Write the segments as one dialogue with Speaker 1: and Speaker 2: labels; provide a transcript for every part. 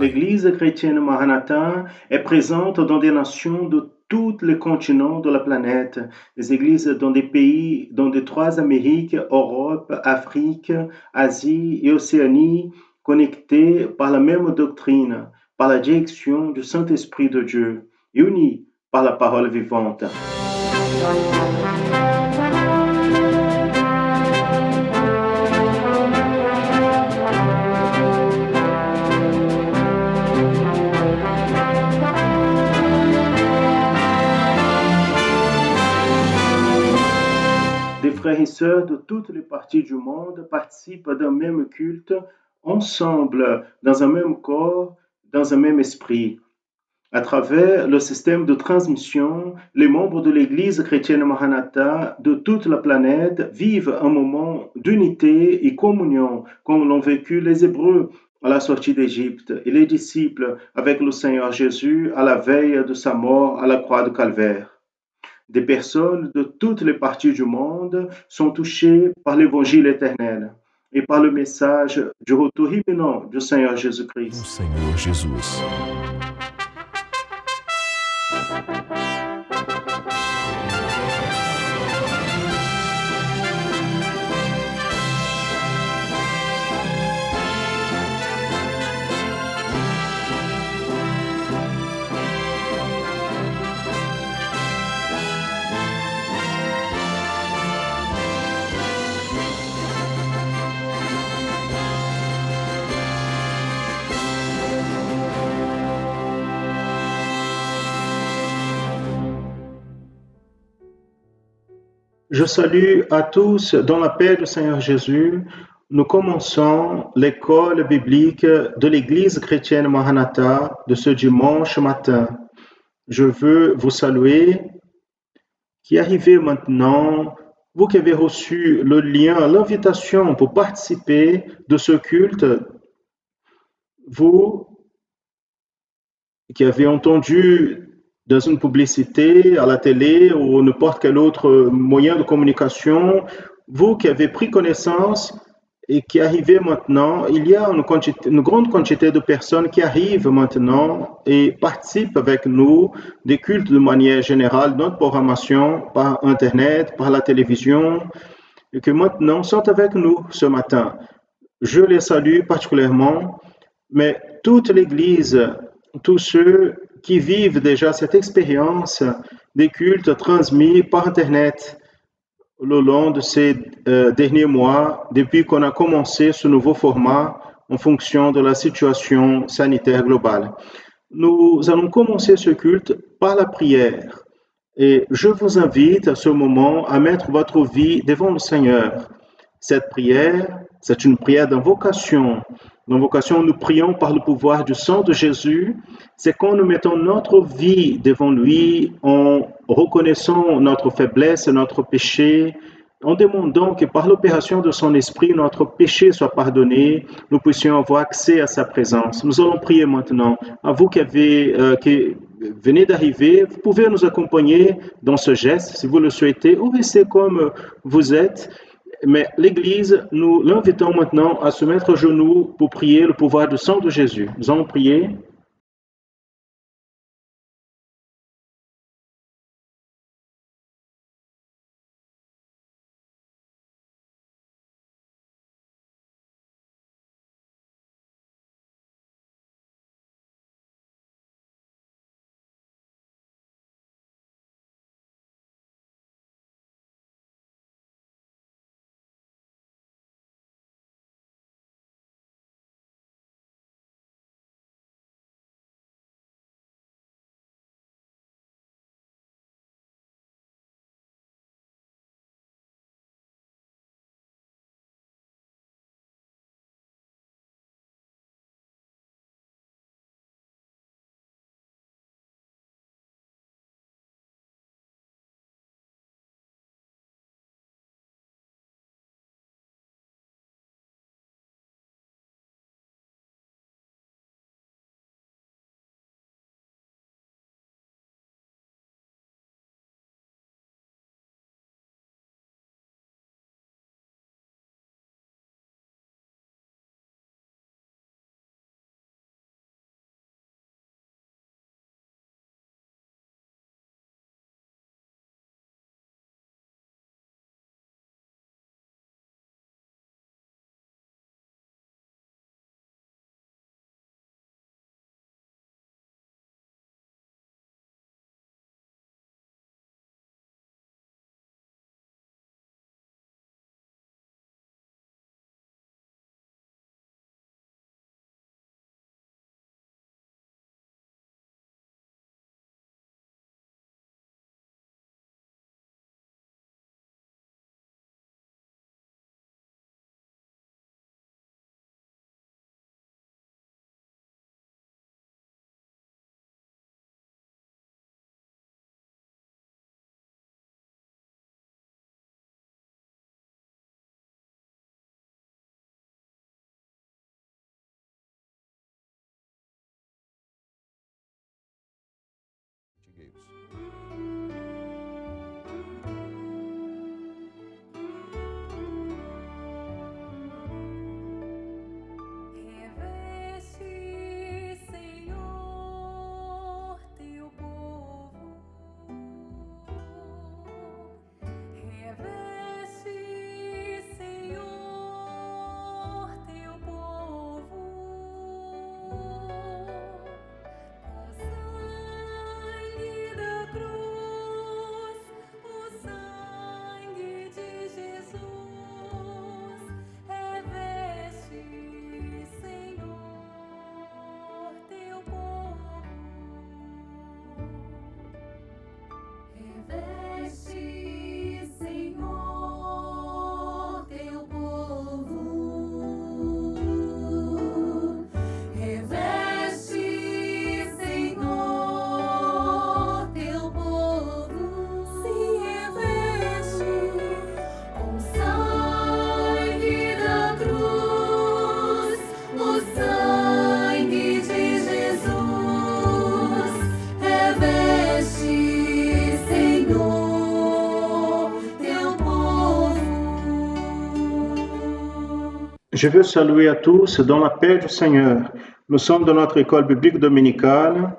Speaker 1: L'Église chrétienne Maranatha est présente dans des nations de tous les continents de la planète, des églises dans des pays, dans les trois Amériques, Europe, Afrique, Asie et Océanie, connectées par la même doctrine, par la direction du Saint-Esprit de Dieu, et unies par la parole vivante. Des frères et sœurs de toutes les parties du monde participent d'un même culte, ensemble, dans un même corps, dans un même esprit. À travers le système de transmission, les membres de l'Église chrétienne Maranatha de toute la planète vivent un moment d'unité et communion, comme l'ont vécu les Hébreux à la sortie d'Égypte et les disciples avec le Seigneur Jésus à la veille de sa mort à la croix de Calvaire. Des personnes de toutes les parties du monde sont touchées par l'évangile éternel et par le message du retour imminent du Seigneur
Speaker 2: do
Speaker 1: Jésus-Christ.
Speaker 2: Senhor Jesus.
Speaker 1: Je salue à tous dans la paix du Seigneur Jésus. Nous commençons l'école biblique de l'Église chrétienne Maranatha de ce dimanche matin. Je veux vous saluer qui arrivez maintenant, vous qui avez reçu le lien, l'invitation pour participer de ce culte, vous qui avez entendu dans une publicité, à la télé ou n'importe quel autre moyen de communication, vous qui avez pris connaissance et qui arrivez maintenant, il y a une grande quantité de personnes qui arrivent maintenant et participent avec nous des cultes de manière générale, notre programmation par Internet, par la télévision, et qui maintenant sont avec nous ce matin. Je les salue particulièrement, mais toute l'Église, tous ceux qui vivent déjà cette expérience des cultes transmis par Internet le long de ces derniers mois, depuis qu'on a commencé ce nouveau format en fonction de la situation sanitaire globale. Nous allons commencer ce culte par la prière. Et je vous invite à ce moment à mettre votre vie devant le Seigneur. Cette prière, c'est une prière d'invocation. L'invocation, nous prions par le pouvoir du sang de Jésus. C'est quand nous mettons notre vie devant lui, en reconnaissant notre faiblesse, notre péché, en demandant que par l'opération de son esprit, notre péché soit pardonné, nous puissions avoir accès à sa présence. Nous allons prier maintenant. À vous qui venez d'arriver, vous pouvez nous accompagner dans ce geste si vous le souhaitez, ou rester comme vous êtes. Mais l'Église, nous l'invitons maintenant à se mettre à genoux pour prier le pouvoir du sang de Jésus. Nous allons prier. Je veux saluer à tous dans la paix du Seigneur. Nous sommes dans notre école biblique dominicale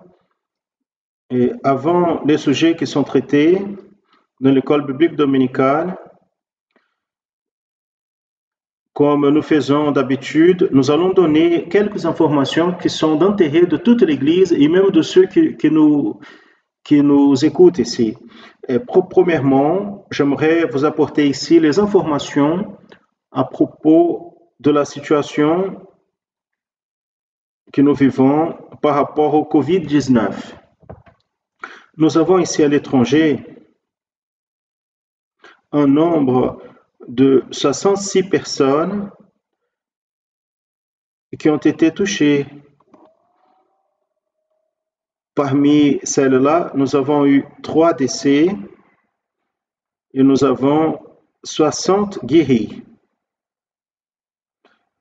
Speaker 1: et avant les sujets qui sont traités dans l'école biblique dominicale, comme nous faisons d'habitude, nous allons donner quelques informations qui sont d'intérêt de toute l'Église et même de ceux qui nous écoutent ici. Et premièrement, j'aimerais vous apporter ici les informations à propos de la situation que nous vivons par rapport au COVID-19. Nous avons ici à l'étranger un nombre de 66 personnes qui ont été touchées. Parmi celles-là, nous avons eu 3 décès et nous avons 60 guéris.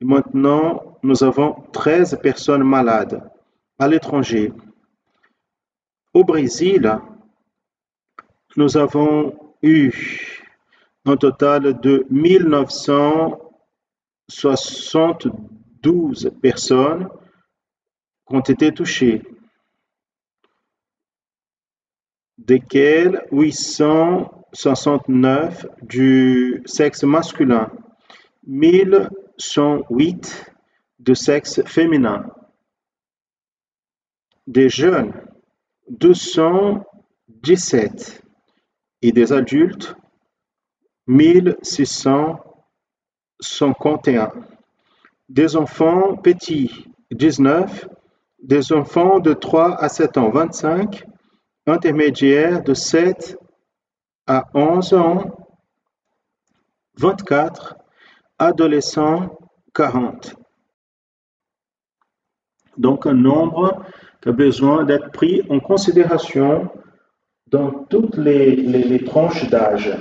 Speaker 1: Et maintenant, nous avons 13 personnes malades à l'étranger. Au Brésil, nous avons eu un total de 1972 personnes qui ont été touchées, desquelles 869 du sexe masculin, 1108 de sexe féminin, des jeunes 217 et des adultes 1651, des enfants petits 19, des enfants de 3 à 7 ans 25, intermédiaires de 7 à 11 ans 24, adolescents 40. Donc un nombre qui a besoin d'être pris en considération dans toutes les tranches d'âge.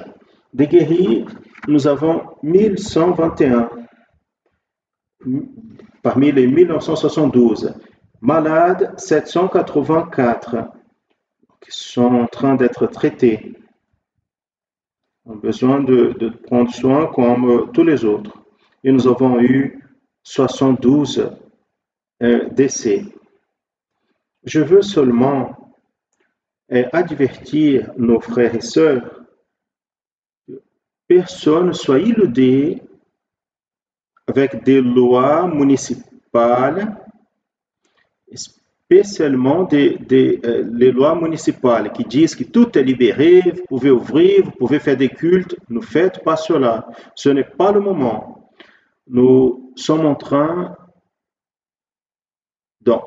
Speaker 1: Des guéris, nous avons 1121 parmi les 1972. Malades, 784 qui sont en train d'être traités. On a besoin de prendre soin comme tous les autres. Et nous avons eu 72 décès. Je veux seulement avertir nos frères et sœurs que personne ne soit illudé avec des lois municipales, spécialement les lois municipales qui disent que tout est libéré, vous pouvez ouvrir, vous pouvez faire des cultes. Ne faites pas cela. Ce n'est pas le moment. Nous sommes en train, donc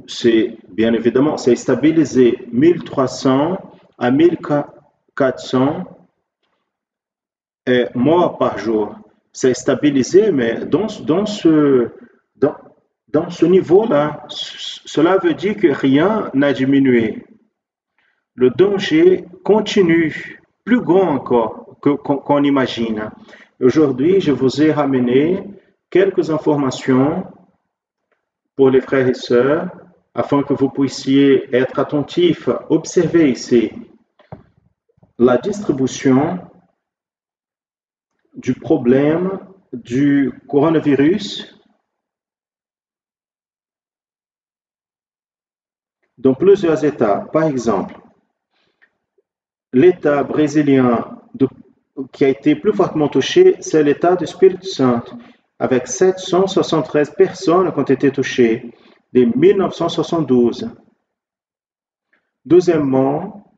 Speaker 1: c'est bien évidemment, c'est stabilisé 1300 à 1400 morts par jour. C'est stabilisé, mais dans ce niveau-là, cela veut dire que rien n'a diminué. Le danger continue, plus grand encore qu'on imagine. Aujourd'hui, je vous ai ramené quelques informations pour les frères et sœurs, afin que vous puissiez être attentifs, observer ici la distribution du problème du coronavirus dans plusieurs États. Par exemple, l'État brésilien qui a été plus fortement touché, c'est l'État du Espírito Santo, avec 773 personnes qui ont été touchées dès 1972. Deuxièmement,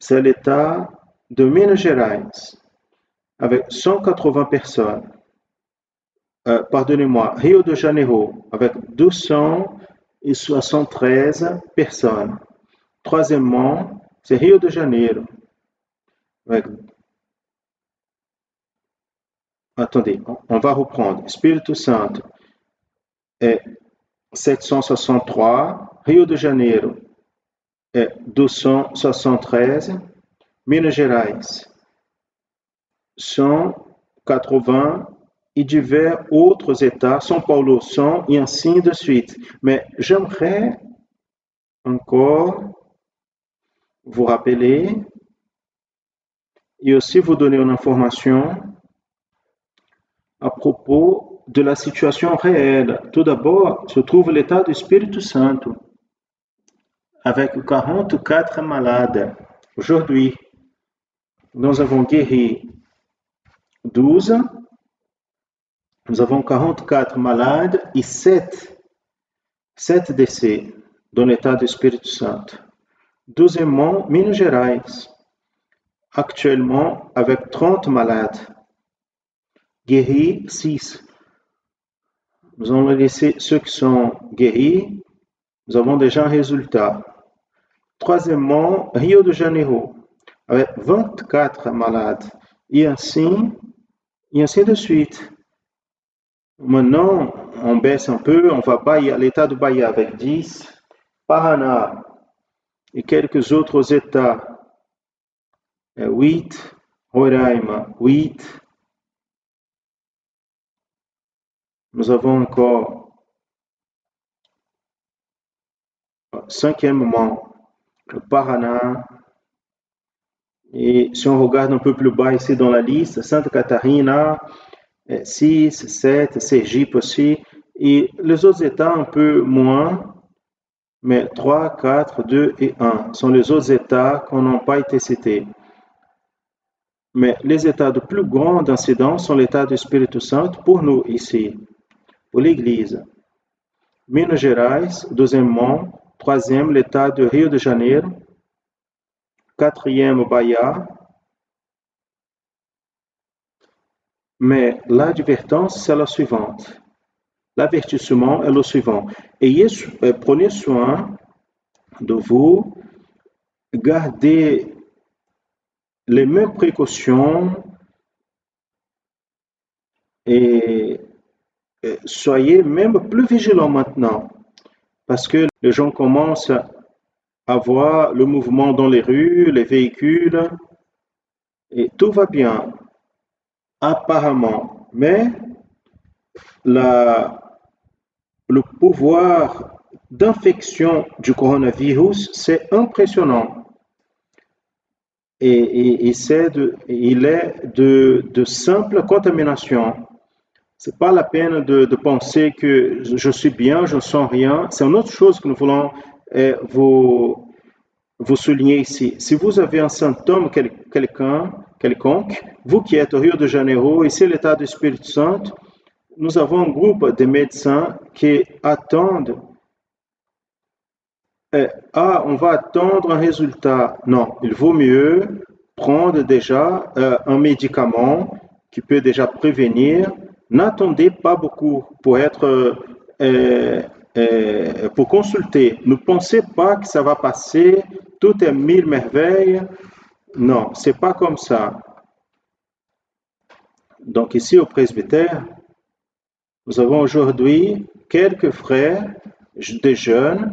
Speaker 1: c'est l'État de Minas Gerais, avec 180 personnes. Pardonnez-moi, Rio de Janeiro, avec 273 personnes. Troisièmement, c'est Rio de Janeiro, avec... Attendez, on va reprendre. Espírito Santo est 763, Rio de Janeiro est 273, Minas Gerais 180 et divers autres États, São Paulo 100 et ainsi de suite. Mais j'aimerais encore vous rappeler et aussi vous donner une information à propos de la situation réelle. Tout d'abord, se trouve l'état du Espírito Santo, avec 44 malades. Aujourd'hui, nous avons guéri 12, nous avons 44 malades et 7 décès dans l'état du Espírito Santo. Deuxièmement, Minas Gerais, actuellement avec 30 malades, guéris 6. Nous allons laisser ceux qui sont guéris, nous avons déjà un résultat. Troisièmement, Rio de Janeiro, avec 24 malades, et ainsi de suite. Maintenant, on baisse un peu, on va à l'état de Bahia avec 10, Paraná et quelques autres états, 8, Roraima, 8. Nous avons encore, cinquièmement, le Paraná. Et si on regarde un peu plus bas ici dans la liste, Santa Catarina, 6, 7, Sergipe aussi, et les autres États un peu moins, mais 3, 4, 2 et 1 sont les autres États qui n'ont pas été cités. Mais les États de plus grande incidence sont l'État du Espírito Santo pour nous ici, pour l'Église. Minas Gerais, deuxièmement, troisième, l'État de Rio de Janeiro, quatrième, Bahia. Mais l'advertence, c'est la suivante. L'avertissement est le suivant. Prenez soin de vous, gardez les mêmes précautions et soyez même plus vigilants maintenant, parce que les gens commencent à voir le mouvement dans les rues, les véhicules, et tout va bien, apparemment. Mais le pouvoir d'infection du coronavirus, c'est impressionnant. Et il est de simple contamination. C'est pas la peine de penser que je suis bien, je ne sens rien. C'est une autre chose que nous voulons vous souligner ici. Si vous avez un symptôme quelconque, vous qui êtes au Rio de Janeiro, ici l'État du Espírito Santo, nous avons un groupe de médecins qui attendent. On va attendre un résultat. Non, il vaut mieux prendre déjà un médicament qui peut déjà prévenir. N'attendez pas beaucoup pour consulter. Ne pensez pas que ça va passer, tout est mille merveilles. Non, c'est pas comme ça. Donc ici au presbytère, nous avons aujourd'hui quelques frères, des jeunes,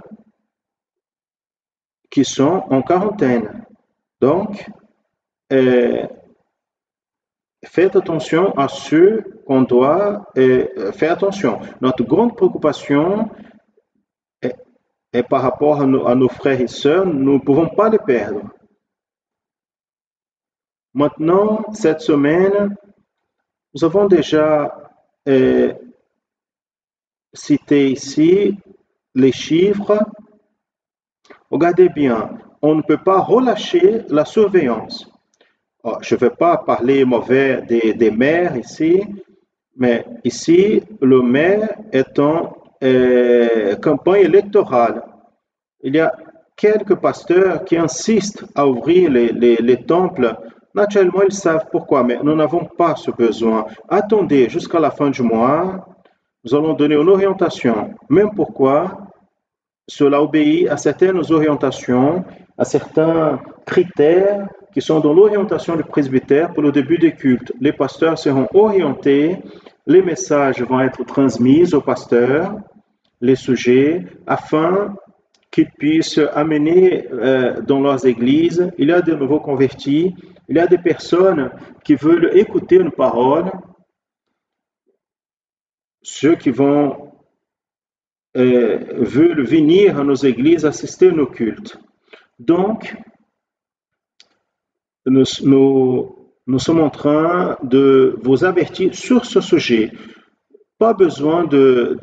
Speaker 1: qui sont en quarantaine. Donc, faites attention à ceux qu'on doit faire attention. Notre grande préoccupation est par rapport à nos frères et sœurs, nous ne pouvons pas les perdre. Maintenant, cette semaine, nous avons déjà cité ici les chiffres. Regardez bien, on ne peut pas relâcher la surveillance. Je ne vais pas parler mauvais des maires ici, mais ici, le maire est en campagne électorale. Il y a quelques pasteurs qui insistent à ouvrir les temples. Naturellement, ils savent pourquoi, mais nous n'avons pas ce besoin. Attendez jusqu'à la fin du mois, nous allons donner une orientation. Même pourquoi cela obéit à certaines orientations, à certains critères qui sont dans l'orientation du presbytère pour le début des cultes. Les pasteurs seront orientés, les messages vont être transmis aux pasteurs, les sujets, afin qu'ils puissent amener dans leurs églises. Il y a de nouveaux convertis, il y a des personnes qui veulent écouter une parole, ceux qui veulent venir à nos églises, assister à nos cultes. Donc, nous nous sommes en train de vous avertir sur ce sujet. Pas besoin de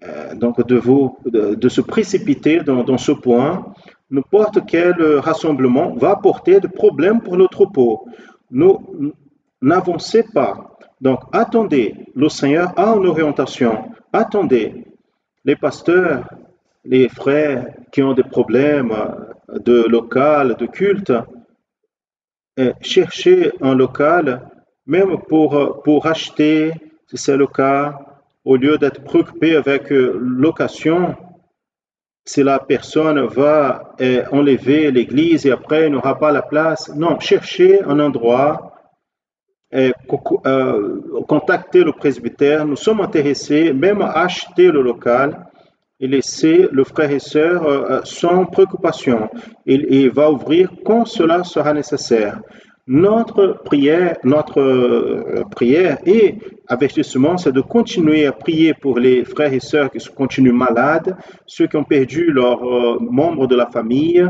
Speaker 1: se précipiter dans ce point. N'importe quel rassemblement va apporter des problèmes pour le troupeau. Nous n'avancez pas. Donc, attendez. Le Seigneur a une orientation. Attendez. Les pasteurs, les frères qui ont des problèmes de local, de culte, cherchez un local, même pour acheter, si c'est le cas, au lieu d'être préoccupé avec location, si la personne va enlever l'église et après il n'aura pas la place. Non, cherchez un endroit, contactez le presbytère. Nous sommes intéressés même à acheter le local et laisser le frère et sœur sans préoccupation. Il va ouvrir quand cela sera nécessaire. Notre prière et avertissement, c'est de continuer à prier pour les frères et sœurs qui continuent malades, ceux qui ont perdu leurs membres de la famille,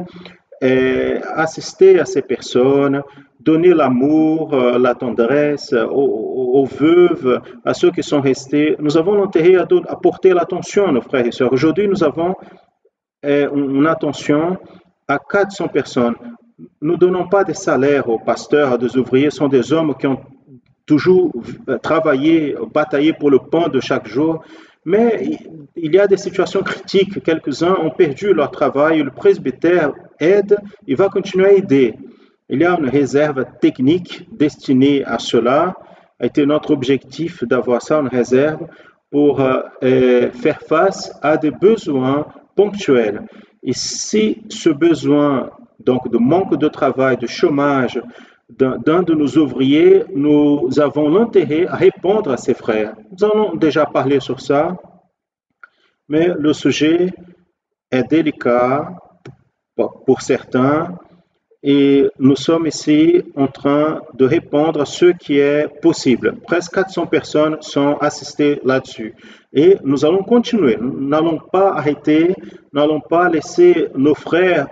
Speaker 1: assister à ces personnes, donner l'amour, la tendresse aux veuves, à ceux qui sont restés. Nous avons l'intérêt à porter l'attention à nos frères et sœurs. Aujourd'hui, nous avons une attention à 400 personnes. Nous ne donnons pas des salaires aux pasteurs, à des ouvriers, ce sont des hommes qui ont toujours travaillé, bataillé pour le pain de chaque jour. Mais il y a des situations critiques. Quelques-uns ont perdu leur travail. Le presbytère aide, il va continuer à aider. Il y a une réserve technique destinée à cela. A été notre objectif d'avoir ça, une réserve, pour faire face à des besoins ponctuels. Et si ce besoin donc de manque de travail, de chômage d'un de nos ouvriers, nous avons l'intérêt à répondre à ces frères. Nous en avons déjà parlé sur ça, mais le sujet est délicat pour certains et nous sommes ici en train de répondre à ce qui est possible. Presque 400 personnes sont assistées là-dessus. Et nous allons continuer. Nous n'allons pas arrêter, nous n'allons pas laisser nos frères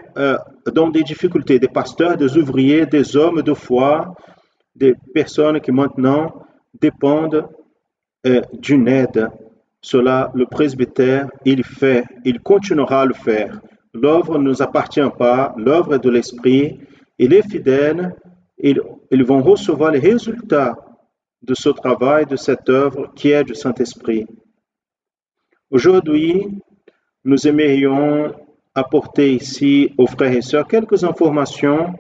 Speaker 1: dans des difficultés, des pasteurs, des ouvriers, des hommes de foi, des personnes qui maintenant dépendent d'une aide. Cela, le presbytère, il fait, il continuera à le faire. L'œuvre ne nous appartient pas, l'œuvre est de l'Esprit. Il est fidèle, ils vont recevoir les résultats de ce travail, de cette œuvre qui est du Saint-Esprit. Aujourd'hui, nous aimerions apporter ici aux frères et sœurs quelques informations.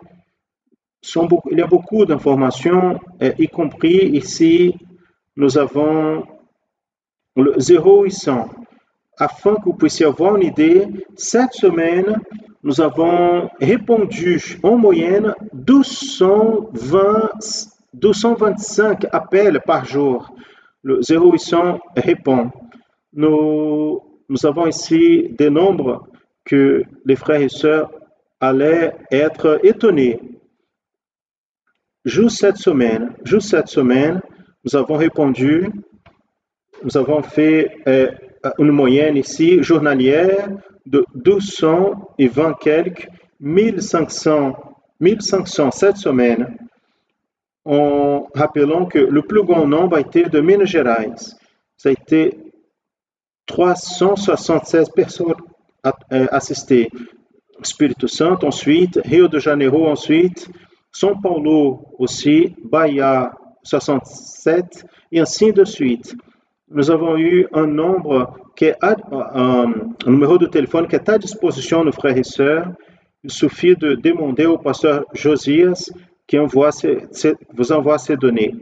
Speaker 1: Il y a beaucoup d'informations, y compris ici, nous avons le 0800. Afin que vous puissiez avoir une idée, cette semaine, nous avons répondu en moyenne 225 appels par jour. Le 0800 répond. Nous avons ici des nombres que les frères et sœurs allaient être étonnés. Juste cette semaine, nous avons répondu, nous avons fait une moyenne ici journalière de 220 quelques, 1500 cette semaine, en rappelant que le plus grand nombre a été de Minas Gerais. Ça a été 376 personnes assistées. Espírito Santo ensuite, Rio de Janeiro ensuite, São Paulo aussi, Bahia 67 et ainsi de suite. Nous avons eu un nombre un numéro de téléphone qui est à disposition de frères et sœurs. Il suffit de demander au pasteur Josias qui vous envoie ces données.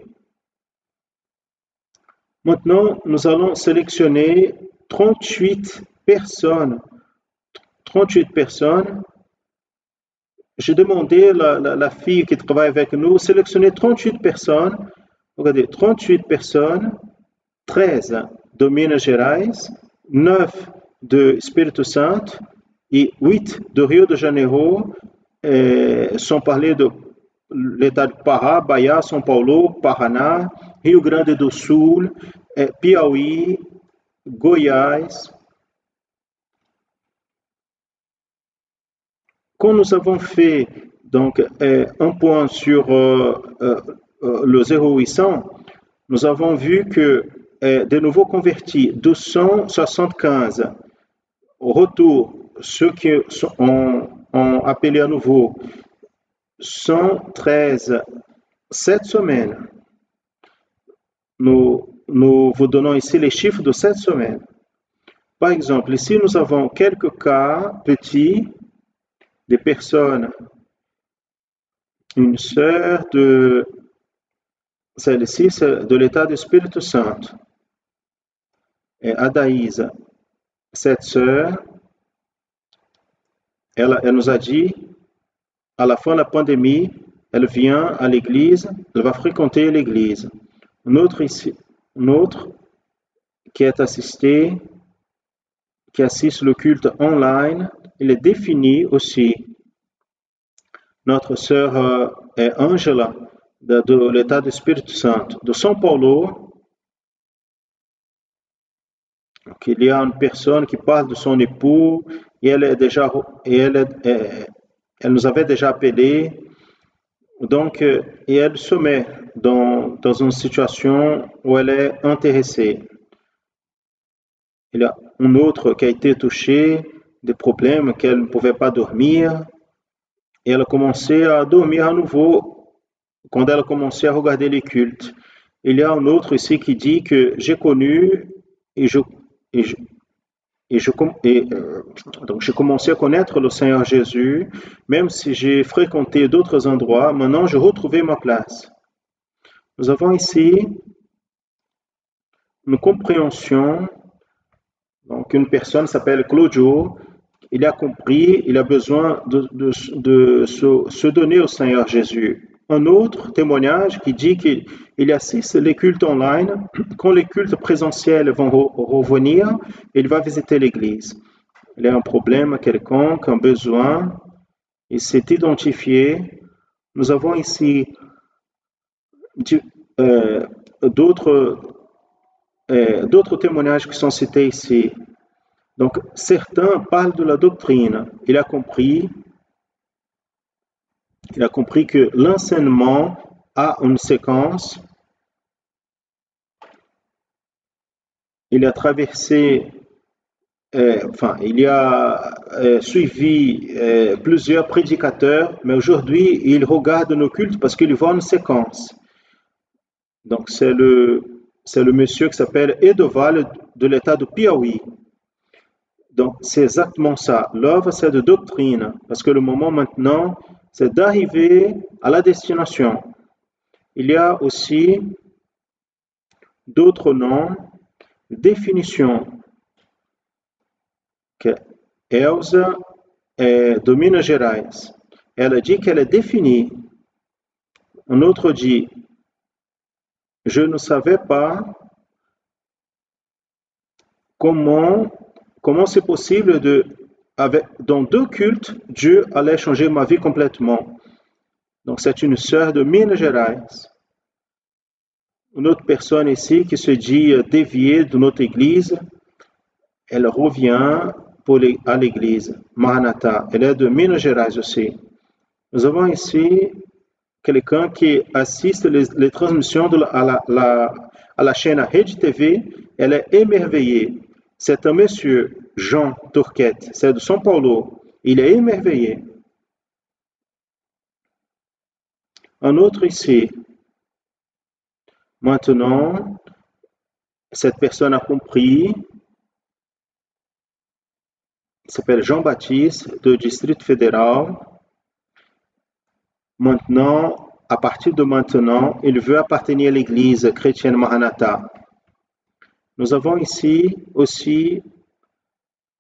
Speaker 1: Maintenant, nous allons sélectionner 38 personnes. J'ai demandé à la fille qui travaille avec nous, sélectionner 38 personnes. Regardez, 38 personnes, 13 de Minas Gerais, 9 de Espírito Santo et 8 de Rio de Janeiro, sont parlés de l'état de Pará, Bahia, São Paulo, Paraná, Rio Grande do Sul, Piauí, Goiás. Quand nous avons fait Donc, un point sur le 0800, nous avons vu que de nouveaux convertis, 275, au retour, ceux qui ont appelé à nouveau, 113, 7 semaines. Nous vous donnons ici les chiffres de cette semaine. Par exemple, ici, nous avons quelques cas petits des personnes. Une sœur de celle-ci, c'est de l'état du Espírito Santo. Et Adaïse, cette sœur, elle nous a dit, à la fin de la pandémie, elle vient à l'église, elle va fréquenter l'église. Un autre ici, un autre qui est assisté, qui assiste le culte online, il est défini aussi. Notre sœur est Angela, de l'état du Espírito Santo. De São Paulo, il y a une personne qui parle de son époux, et elle nous avait déjà appelé, donc, et elle se met dans une situation où elle est intéressée. Il y a un autre qui a été touché, des problèmes qu'elle ne pouvait pas dormir, et elle a commencé à dormir à nouveau quand elle a commencé à regarder les cultes. Il y a un autre ici qui dit que j'ai connu donc j'ai commencé à connaître le Seigneur Jésus, même si j'ai fréquenté d'autres endroits, maintenant j'ai retrouvé ma place. Nous avons ici une compréhension. Donc une personne s'appelle Claudio, il a compris, il a besoin de se donner au Seigneur Jésus. Un autre témoignage qui dit qu'il assiste les cultes online. Quand les cultes présentiels vont revenir, il va visiter l'église. Il a un problème quelconque, un besoin, il s'est identifié. Nous avons ici d'autres témoignages qui sont cités ici. Donc, certains parlent de la doctrine. Il a compris que l'enseignement a une séquence. Il a traversé, il a suivi plusieurs prédicateurs, mais aujourd'hui, il regarde nos cultes parce qu'il voit une séquence. Donc, c'est le monsieur qui s'appelle Edoval de l'état de Piauí. Donc, c'est exactement ça. L'œuvre, c'est de doctrine, parce que le moment maintenant, c'est d'arriver à la destination. Il y a aussi d'autres noms, définitions, que Elsa est de Minas Gerais. Elle dit qu'elle est définie. Un autre dit, je ne savais pas comment c'est possible dans 2 cultes, Dieu allait changer ma vie complètement. Donc, c'est une sœur de Minas Gerais. Une autre personne ici qui se dit déviée de notre église, elle revient à l'église. Maranatha, elle est de Minas Gerais aussi. Nous avons ici quelqu'un qui assiste les transmissions à la chaîne Rede TV, elle est émerveillée. C'est un monsieur, Jean Turquette, c'est de São Paulo. Il est émerveillé. Un autre ici. Maintenant, cette personne a compris. Il s'appelle Jean-Baptiste, du District fédéral. Maintenant, à partir de maintenant, il veut appartenir à l'église chrétienne Maranatha. Nous avons ici aussi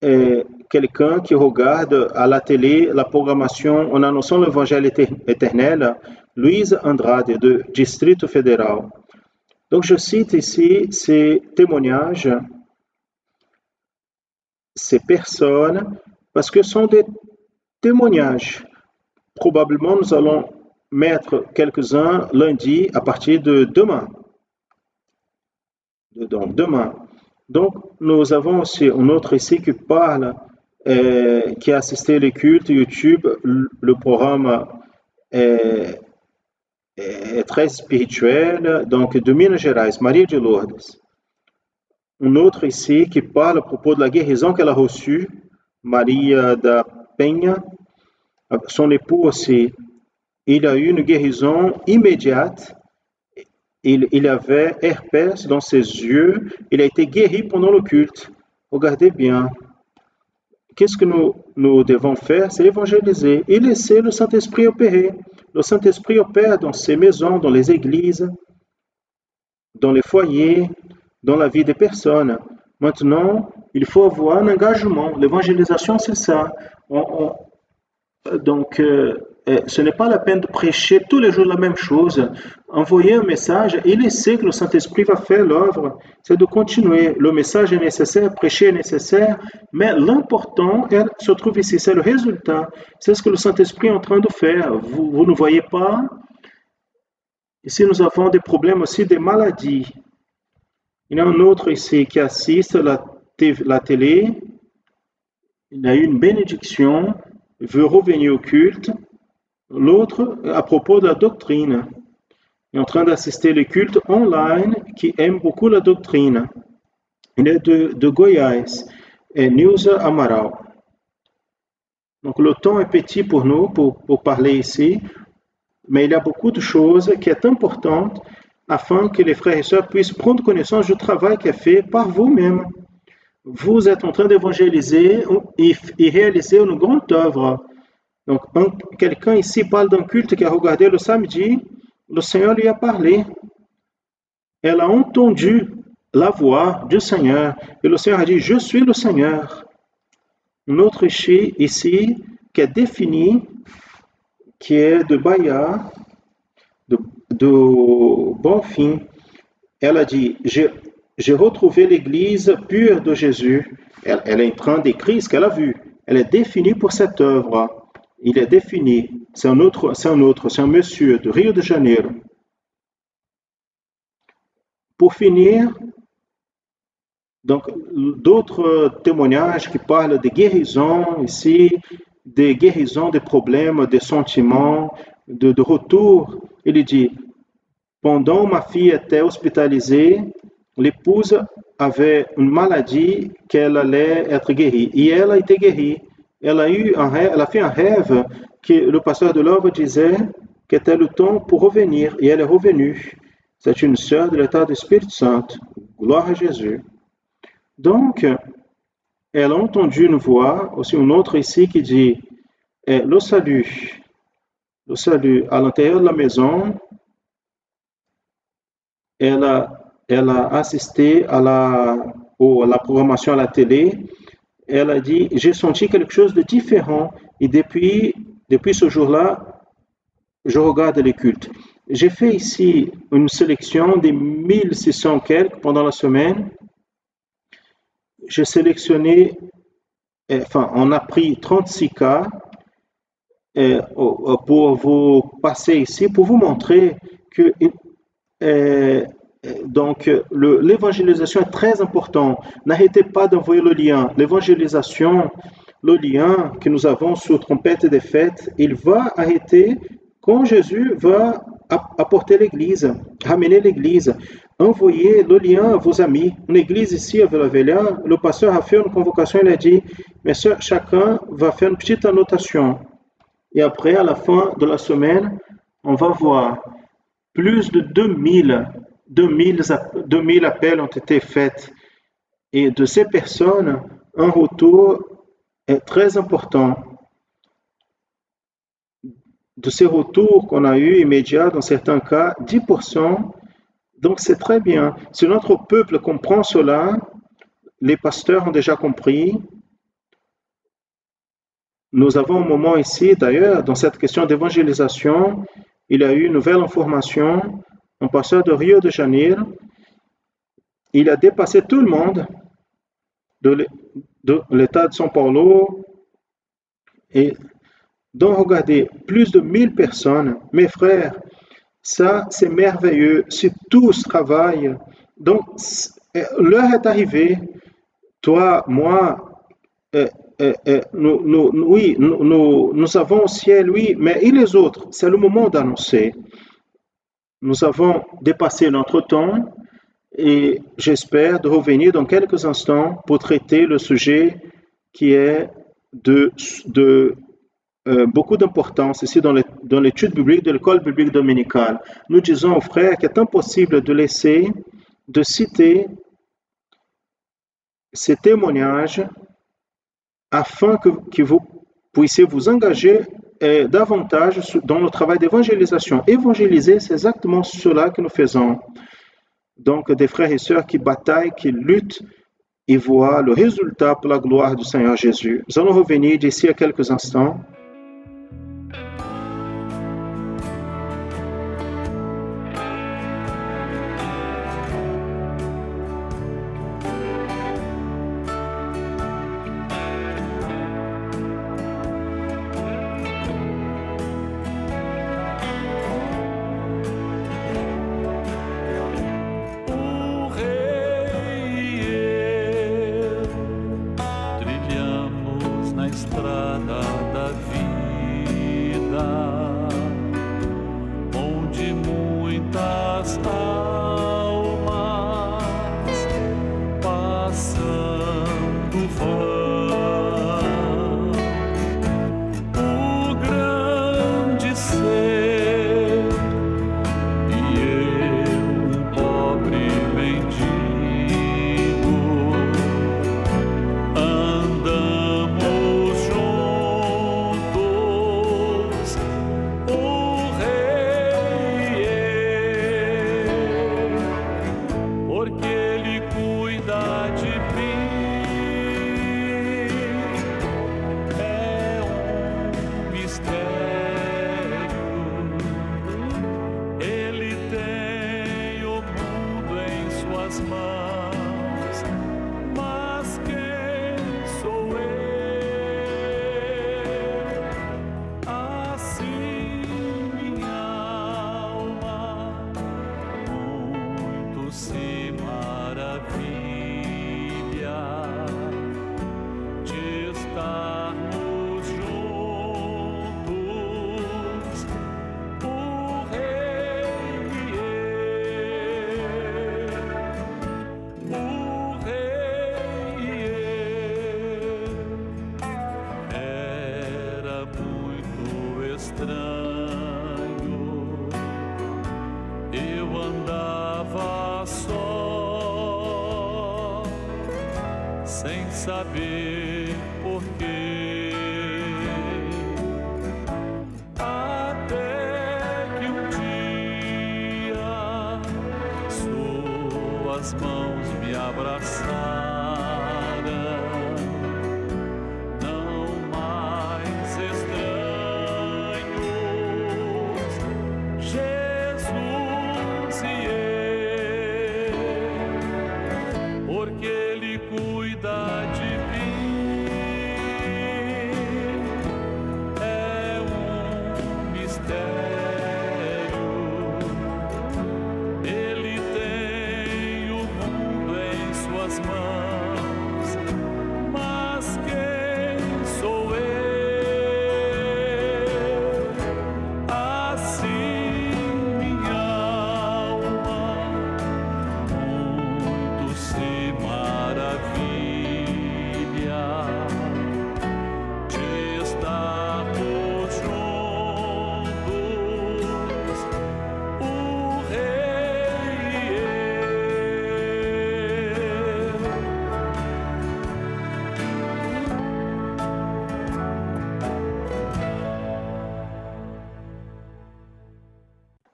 Speaker 1: quelqu'un qui regarde à la télé la programmation en annonçant l'évangile éternel, Louise Andrade, du District fédéral. Donc, je cite ici ces témoignages, ces personnes, parce que ce sont des témoignages. Probablement, nous allons mettre quelques-uns lundi à partir de demain. Donc, nous avons aussi un autre ici qui parle, qui a assisté les cultes YouTube, le programme est, est très spirituelle, donc de Minas Gerais, Maria de Lourdes. Un autre ici qui parle à propos de la guérison qu'elle a reçue, Maria da Penha, son époux aussi. Il a eu une guérison immédiate. Il avait herpès dans ses yeux. Il a été guéri pendant le culte. Regardez bien. Qu'est-ce que nous devons faire? C'est évangéliser et laisser le Saint-Esprit opérer. Le Saint-Esprit opère dans ces maisons, dans les églises, dans les foyers, dans la vie des personnes. Maintenant, il faut avoir un engagement. L'évangélisation, c'est ça. Donc, ce n'est pas la peine de prêcher tous les jours la même chose. Envoyer un message et laisser que le Saint-Esprit va faire l'œuvre. C'est de continuer. Le message est nécessaire, prêcher est nécessaire, mais l'important se trouve ici. C'est le résultat. C'est ce que le Saint-Esprit est en train de faire. Vous ne voyez pas? Ici, nous avons des problèmes aussi, des maladies. Il y a un autre ici qui assiste à la télé. Il a eu une bénédiction, veut revenir au culte. L'autre, à propos de la doctrine, est en train d'assister le culte online qui aime beaucoup la doctrine. Il est de Goiás, et Nilza Amaral. Donc le temps est petit pour nous, pour parler ici, mais il y a beaucoup de choses qui sont importantes afin que les frères et sœurs puissent prendre connaissance du travail qui est fait par vous-même. Vous êtes en train d'évangéliser et réaliser une grande œuvre. Donc, quelqu'un ici parle d'un culte qui a regardé le samedi, le Seigneur lui a parlé. Elle a entendu la voix du Seigneur et le Seigneur a dit, je suis le Seigneur. Un autre ici qui est défini, qui est de Bahia, de Bonfim. Elle a dit, j'ai retrouvé l'église pure de Jésus. Elle est en train d'écrire ce qu'elle a vu. Elle est définie pour cette œuvre. Il est défini. C'est un monsieur de Rio de Janeiro. Pour finir, donc, d'autres témoignages qui parlent de guérison ici, de guérison des problèmes, des sentiments, de retour. Il dit, pendant ma fille était hospitalisée, l'épouse avait une maladie qu'elle allait être guérie. Et elle a été guérie. Elle a fait un rêve que le pasteur de l'œuvre disait que c'était le temps pour revenir. Et elle est revenue. C'est une sœur de l'état du Espírito Santo. Gloire à Jésus. Donc, elle a entendu une voix, aussi une autre ici qui dit, le salut à l'intérieur de la maison. Elle a assisté à la programmation à la télé. Elle a dit, j'ai senti quelque chose de différent et depuis ce jour-là, je regarde les cultes. J'ai fait ici une sélection des 1600 quelques pendant la semaine. J'ai sélectionné, on a pris 36 cas pour vous passer ici, pour vous montrer que donc, l'évangélisation est très importante. N'arrêtez pas d'envoyer le lien. L'évangélisation, le lien que nous avons sur Trompette des Fêtes, il va arrêter quand Jésus va apporter l'église, ramener l'église. Envoyez le lien à vos amis. Une église ici à Vila Velha, le pasteur a fait une convocation, il a dit, mais chacun va faire une petite annotation. Et après, à la fin de la semaine, on va voir plus de 2000 appels ont été faits. Et de ces personnes, un retour est très important. De ces retours qu'on a eu immédiats, dans certains cas, 10%. Donc c'est très bien. Si notre peuple comprend cela, les pasteurs ont déjà compris. Nous avons un moment ici, d'ailleurs, dans cette question d'évangélisation, il y a eu une nouvelle information. Un pasteur de Rio de Janeiro, il a dépassé tout le monde de l'état de São Paulo. Et donc, regardez, plus de 1000 personnes. Mes frères, ça, c'est merveilleux. Si tous travaillent, donc l'heure est arrivée. Toi, moi, oui, nous avons au ciel, oui, mais et les autres? C'est le moment d'annoncer. Nous avons dépassé notre temps et j'espère de revenir dans quelques instants pour traiter le sujet qui est de beaucoup d'importance ici dans l'étude biblique de l'école biblique dominicale. Nous disons aux frères qu'il est impossible de citer ces témoignages afin que vous puissiez vous engager davantage dans le travail d'évangélisation. Évangéliser, c'est exactement cela que nous faisons. Donc, des frères et sœurs qui bataillent, qui luttent et voient le résultat pour la gloire du Seigneur Jésus. Nous allons revenir d'ici à quelques instants.
Speaker 2: Saber porquê, até que dia suas mãos me abraçaram, não mais estranhos, Jesus e eu, porque Ele cuida de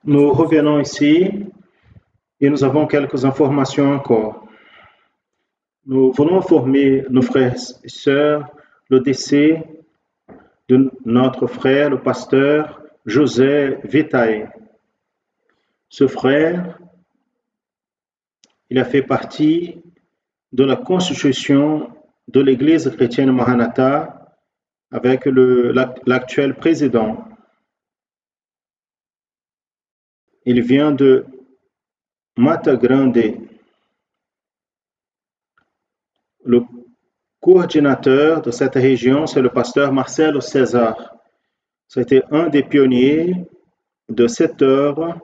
Speaker 1: Nous revenons ici et nous avons quelques informations encore. Nous voulons informer nos frères et sœurs le décès de notre frère, le pasteur José Vitae. Ce frère, il a fait partie de la constitution de l'Église chrétienne Maranatha avec l'actuel président. Il vient de Mata Grande. Le coordinateur de cette région, c'est le pasteur Marcelo César. C'était un des pionniers de cette œuvre.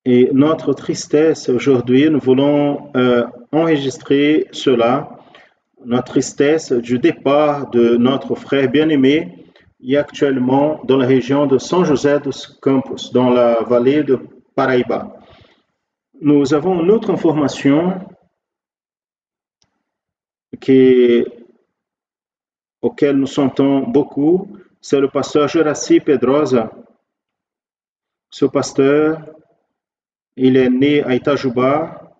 Speaker 1: Et notre tristesse aujourd'hui, nous voulons enregistrer cela, notre tristesse du départ de notre frère bien-aimé, il est actuellement dans la région de São José dos Campos, dans la vallée de Paraíba. Nous avons une autre information auquel nous sentons beaucoup, c'est le pasteur Juraci Pedrosa. Ce pasteur, il est né à Itajubá.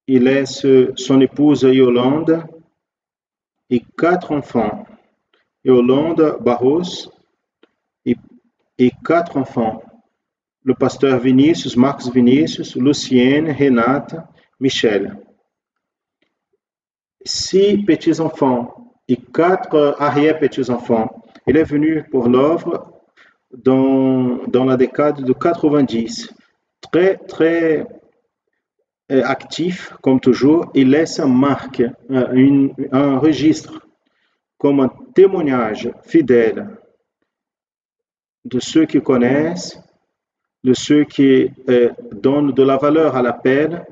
Speaker 1: Il laisse son épouse Yolande et 4 enfants. Yolande Barros et 4 enfants. Le pasteur Vinícius, Marcos Vinícius, Lucienne, Renata, Michel. 6 petits-enfants et 4 arrière-petits-enfants. Il est venu pour l'œuvre dans la décade de 90. Très actif, comme toujours, il laisse une marque, un registre, comme un témoignage fidèle de ceux qui connaissent, de ceux qui donnent de la valeur à l'appel,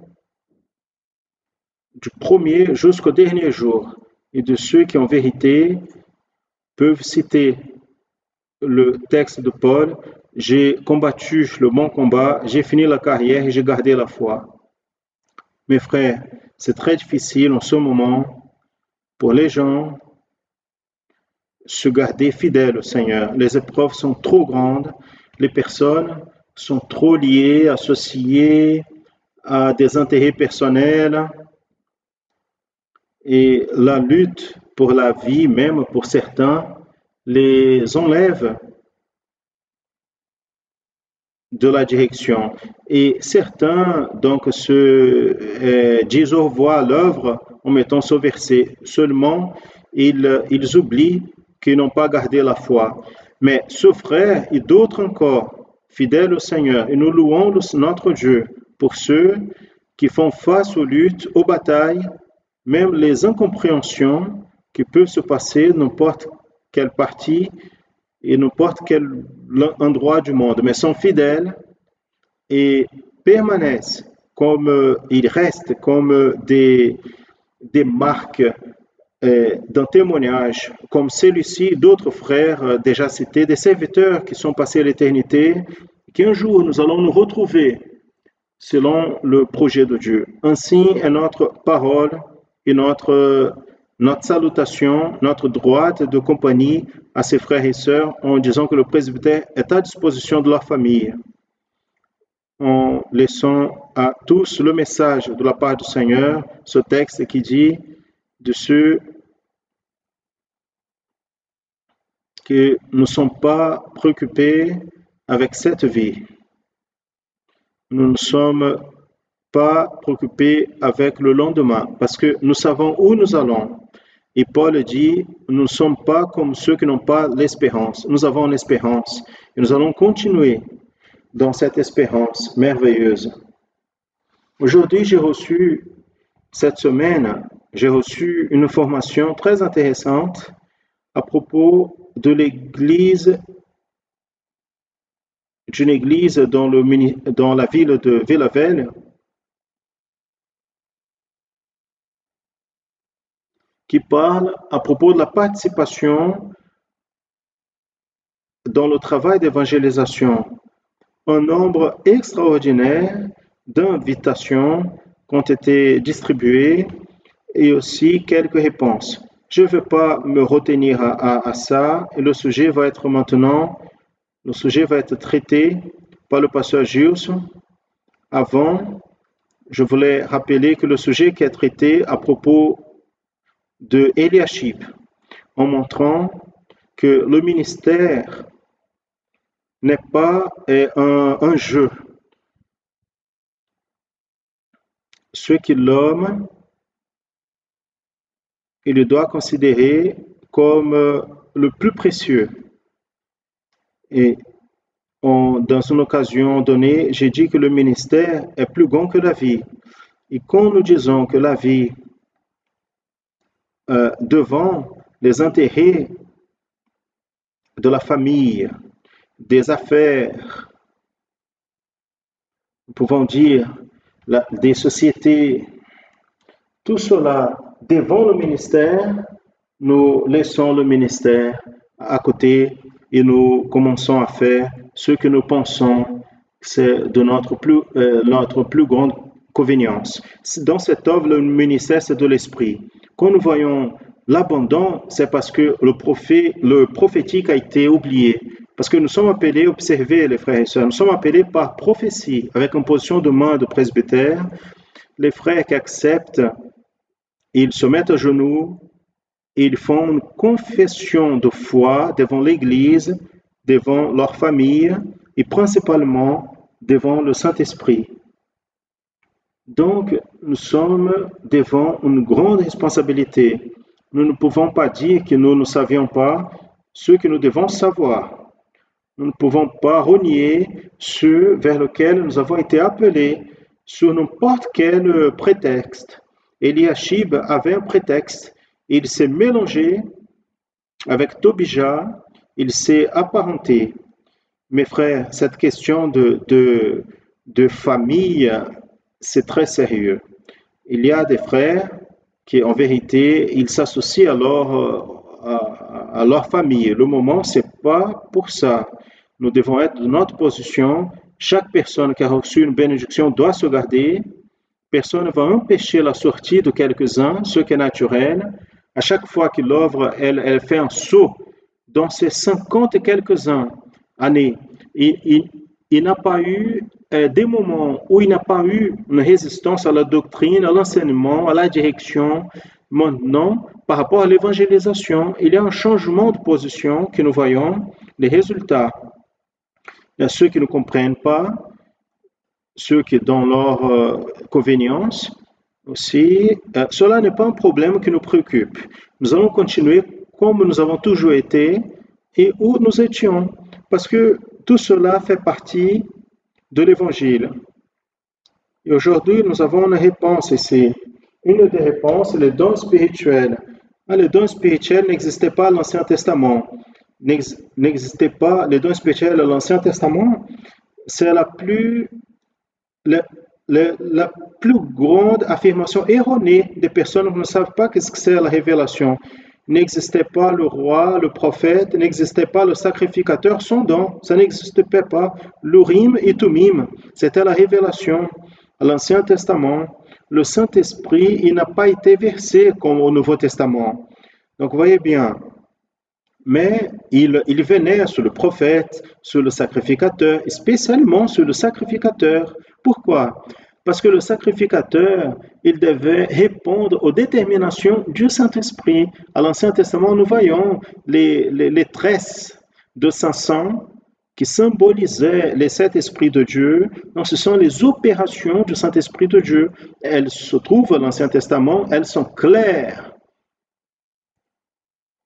Speaker 1: du premier jusqu'au dernier jour, et de ceux qui en vérité peuvent citer le texte de Paul, « J'ai combattu le bon combat, j'ai fini la carrière et j'ai gardé la foi ». Mes frères, c'est très difficile en ce moment pour les gens se garder fidèles au Seigneur. Les épreuves sont trop grandes, les personnes sont trop liées, associées à des intérêts personnels et la lutte pour la vie, même pour certains, les enlève de la direction. Et certains donc disent au revoir à l'œuvre en mettant ce verset. Seulement, ils oublient qu'ils n'ont pas gardé la foi. Mais ce frère et d'autres encore, fidèles au Seigneur, et nous louons notre Dieu pour ceux qui font face aux luttes, aux batailles, même les incompréhensions qui peuvent se passer n'importe quelle partie et n'importe quel endroit du monde, mais sont fidèles et permanissent comme ils restent comme des marques d'un témoignage, comme celui-ci, d'autres frères déjà cités, des serviteurs qui sont passés à l'éternité, qu'un jour nous allons nous retrouver selon le projet de Dieu. Ainsi est notre parole et notre salutation, notre droite de compagnie à ses frères et sœurs en disant que le presbytère est à disposition de leur famille, en laissant à tous le message de la part du Seigneur, ce texte qui dit de ceux qui ne sont pas préoccupés avec cette vie. Nous ne sommes pas préoccupés avec le lendemain parce que nous savons où nous allons. Et Paul dit, nous ne sommes pas comme ceux qui n'ont pas l'espérance. Nous avons l'espérance et nous allons continuer dans cette espérance merveilleuse. Aujourd'hui, cette semaine, j'ai reçu une formation très intéressante à propos de d'une église dans la ville de Vila Velha, qui parle à propos de la participation dans le travail d'évangélisation. Un nombre extraordinaire d'invitations qui ont été distribuées et aussi quelques réponses. Je ne vais pas me retenir à ça et le sujet va être traité par le pasteur Gilson. Avant, je voulais rappeler que le sujet qui est traité à propos de Eliashib, en montrant que le ministère n'est pas un jeu. Ce que l'homme, il le doit considérer comme le plus précieux. Et dans une occasion donnée, j'ai dit que le ministère est plus grand que la vie. Et quand nous disons que la vie devant les intérêts de la famille, des affaires, nous pouvons dire des sociétés, tout cela devant le ministère, nous laissons le ministère à côté et nous commençons à faire ce que nous pensons c'est de notre plus grande convenience. Dans cette œuvre, le ministère, c'est de l'esprit. Quand nous voyons l'abandon, c'est parce que le prophétique a été oublié. Parce que nous sommes appelés à observer, les frères et sœurs, nous sommes appelés par prophétie, avec une position de main de presbytère. Les frères qui acceptent, ils se mettent à genoux, ils font une confession de foi devant l'Église, devant leur famille et principalement devant le Saint-Esprit. Donc, nous sommes devant une grande responsabilité. Nous ne pouvons pas dire que nous ne savions pas ce que nous devons savoir. Nous ne pouvons pas renier ceux vers lesquels nous avons été appelés sur n'importe quel prétexte. Eliashib avait un prétexte. Il s'est mélangé avec Tobija, il s'est apparenté. Mes frères, cette question de famille, c'est très sérieux. Il y a des frères qui, en vérité, ils s'associent à leur famille. Le moment, c'est pas pour ça. Nous devons être dans notre position. Chaque personne qui a reçu une bénédiction doit se garder. Personne ne va empêcher la sortie de quelques-uns, ce qui est naturel. À chaque fois que l'œuvre, elle fait un saut dans ces 50 et quelques-uns années, il n'a pas eu des moments où il n'a pas eu une résistance à la doctrine, à l'enseignement, à la direction. Maintenant, par rapport à l'évangélisation, il y a un changement de position que nous voyons, les résultats. Il y a ceux qui ne comprennent pas, ceux qui dans leur convenience aussi. Cela n'est pas un problème qui nous préoccupe. Nous allons continuer comme nous avons toujours été et où nous étions, parce que tout cela fait partie de l'Évangile. Et aujourd'hui, nous avons une réponse ici. Une des réponses, les dons spirituels. Les dons spirituels n'existaient pas à l'Ancien Testament. N'existaient pas les dons spirituels à l'Ancien Testament. C'est la plus grande affirmation erronée des personnes qui ne savent pas ce que c'est la révélation. N'existait pas le roi, le prophète, n'existait pas le sacrificateur sans don. Ça n'existait pas. L'Urim et Tumim, c'était la révélation. À l'Ancien Testament, le Saint-Esprit, il n'a pas été versé comme au Nouveau Testament. Donc, vous voyez bien. Mais il venait sur le prophète, sur le sacrificateur, et spécialement sur le sacrificateur. Pourquoi? Parce que le sacrificateur, il devait répondre aux déterminations du Saint-Esprit. À l'Ancien Testament, nous voyons les tresses de Samson qui symbolisaient les 7 esprits de Dieu. Donc, ce sont les opérations du Saint-Esprit de Dieu. Elles se trouvent à l'Ancien Testament, elles sont claires.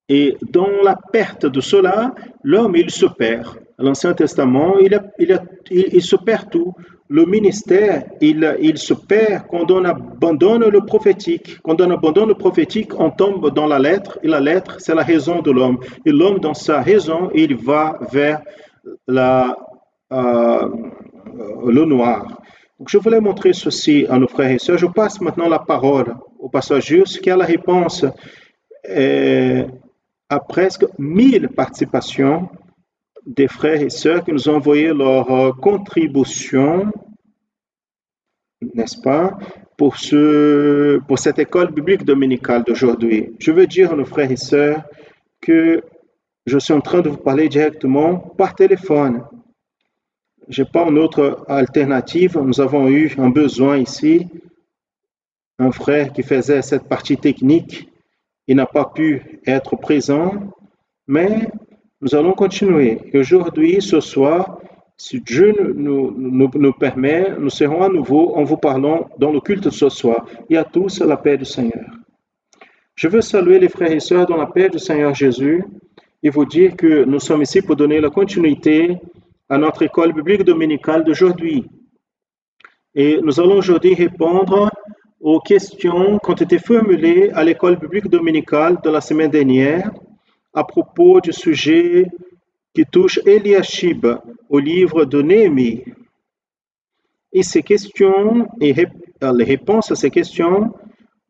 Speaker 1: Et dans la perte de cela, l'homme, il se perd. À l'Ancien Testament, il se perd tout. Le ministère, il se perd quand on abandonne le prophétique. Quand on abandonne le prophétique, on tombe dans la lettre, et la lettre, c'est la raison de l'homme. Et l'homme, dans sa raison, il va vers le noir. Donc, je voulais montrer ceci à nos frères et sœurs. Je passe maintenant la parole au pasteur Juste, qui a la réponse à presque 1000 participations des frères et sœurs qui nous ont envoyé leur contribution, n'est-ce pas, pour cette école biblique dominicale d'aujourd'hui. Je veux dire à nos frères et sœurs que je suis en train de vous parler directement par téléphone. Je n'ai pas une autre alternative. Nous avons eu un besoin ici, un frère qui faisait cette partie technique. Il n'a pas pu être présent, mais nous allons continuer. Et aujourd'hui, ce soir, si Dieu nous permet, nous serons à nouveau en vous parlant dans le culte de ce soir. Et à tous, la paix du Seigneur. Je veux saluer les frères et sœurs dans la paix du Seigneur Jésus et vous dire que nous sommes ici pour donner la continuité à notre école biblique dominicale d'aujourd'hui. Et nous allons aujourd'hui répondre aux questions qui ont été formulées à l'école biblique dominicale de la semaine dernière à propos du sujet qui touche Eliashib au livre de Néhémie. Et ces questions et les réponses à ces questions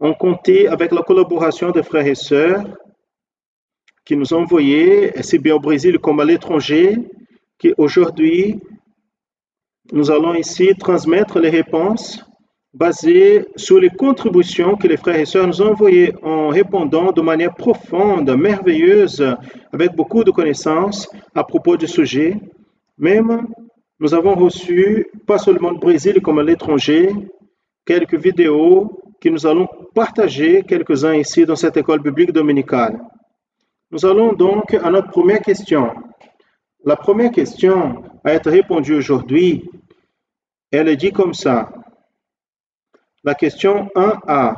Speaker 1: ont compté avec la collaboration des frères et sœurs qui nous ont envoyé, aussi bien au Brésil comme à l'étranger, qu'aujourd'hui, nous allons ici transmettre les réponses basées sur les contributions que les frères et sœurs nous ont envoyées en répondant de manière profonde, merveilleuse, avec beaucoup de connaissances à propos du sujet. Même, nous avons reçu, pas seulement au Brésil comme à l'étranger, quelques vidéos que nous allons partager quelques-uns ici dans cette école biblique dominicale. Nous allons donc à notre première question. La première question à être répondue aujourd'hui, elle est dit comme ça. La question 1A.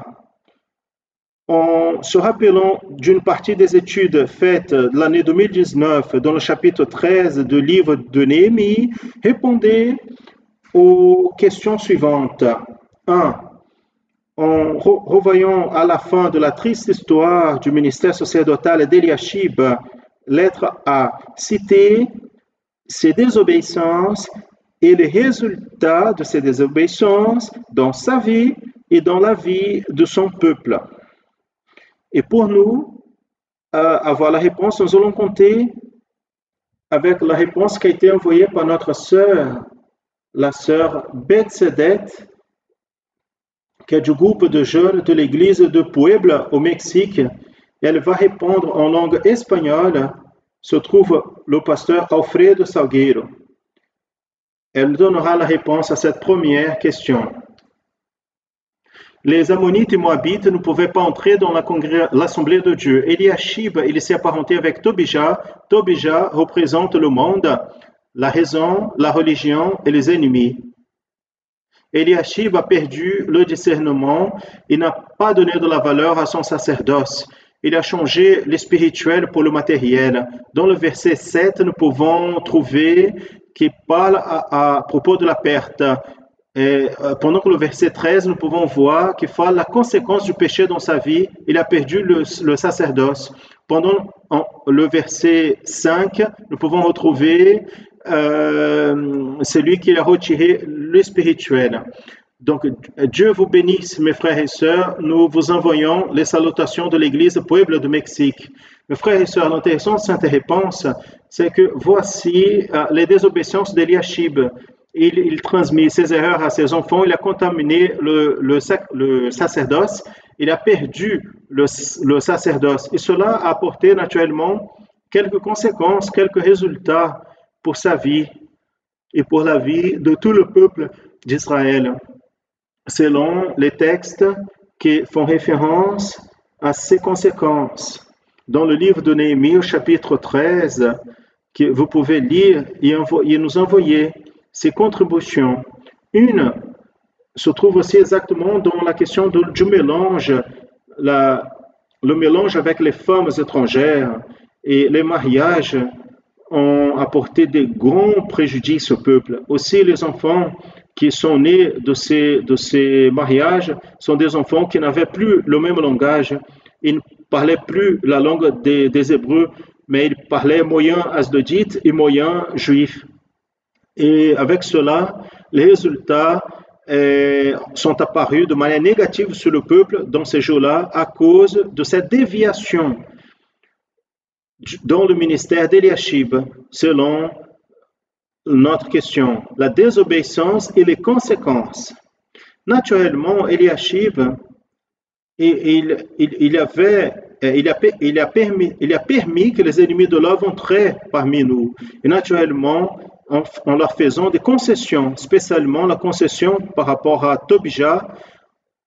Speaker 1: En se rappelant d'une partie des études faites l'année 2019 dans le chapitre 13 du livre de Néhémie, répondez aux questions suivantes. 1. En revoyant à la fin de la triste histoire du ministère sacerdotal d'Eliashib, lettre A, citer ses désobéissances et les résultats de ces désobéissances dans sa vie et dans la vie de son peuple. Et pour nous avoir la réponse, nous allons compter avec la réponse qui a été envoyée par notre sœur, la sœur Betsedet, qui est du groupe de jeunes de l'église de Puebla au Mexique. Elle va répondre en langue espagnole. Se trouve le pasteur Alfredo Salgueiro. Elle donnera la réponse à cette première question. Les Ammonites et Moabites ne pouvaient pas entrer dans l'Assemblée de Dieu. Eliashib, il s'est apparenté avec Tobija. Tobija représente le monde, la raison, la religion et les ennemis. Eliashib a perdu le discernement et n'a pas donné de la valeur à son sacerdoce. Il a changé le spirituel pour le matériel. Dans le verset 7, nous pouvons trouver qu'il parle à propos de la perte. Et pendant que le verset 13, nous pouvons voir qu'il parle la conséquence du péché dans sa vie. Il a perdu le sacerdoce. Pendant le verset 5, nous pouvons retrouver celui qui a retiré le spirituel. Donc, Dieu vous bénisse, mes frères et sœurs. Nous vous envoyons les salutations de l'église Puebla du Mexique. Mes frères et sœurs, l'intéressant de cette réponse, c'est que voici les désobéissances d'Eliashib. Il transmet ses erreurs à ses enfants, il a contaminé le sacerdoce, il a perdu le sacerdoce. Et cela a apporté naturellement quelques conséquences, quelques résultats pour sa vie et pour la vie de tout le peuple d'Israël, selon les textes qui font référence à ces conséquences. Dans le livre de Néhémie, au chapitre 13, que vous pouvez lire et nous envoyer ces contributions. Une se trouve aussi exactement dans la question du mélange, le mélange avec les femmes étrangères et les mariages ont apporté de grands préjudices au peuple. Aussi, les enfants qui sont nés de ces mariages sont des enfants qui n'avaient plus le même langage. Ils ne parlaient plus la langue des Hébreux, mais ils parlaient moyen asdodite et moyen juif. Et avec cela, les résultats sont apparus de manière négative sur le peuple dans ces jours-là à cause de cette déviation dans le ministère d'Eliashib, selon notre question, la désobéissance et les conséquences. Naturellement, Eliashib, il a permis que les ennemis de l'œuvre entraient parmi nous. Et naturellement, en leur faisant des concessions, spécialement la concession par rapport à Tobija,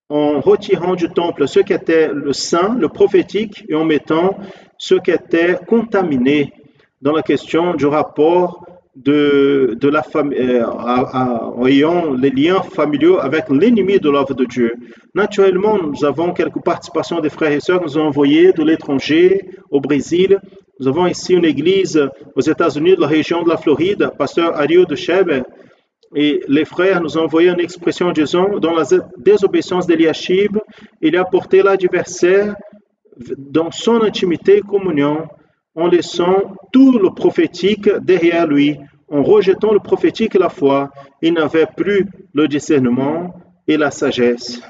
Speaker 1: en retirant du temple ce qui était le saint, le prophétique, et en mettant ce qui était contaminé dans la question du rapport de la famille, ayant les liens familiaux avec l'ennemi de l'œuvre de Dieu. Naturellement, nous avons quelques participations des frères et sœurs qui nous ont envoyés de l'étranger, au Brésil. Nous avons ici une église aux États-Unis, de la région de la Floride, pasteur Ario de Chebe. Et les frères nous ont envoyé une expression disant, dans la désobéissance d'Eliashib, il a porté l'adversaire dans son intimité et communion, en laissant tout le prophétique derrière lui, en rejetant le prophétique et la foi. Il n'avait plus le discernement et la sagesse.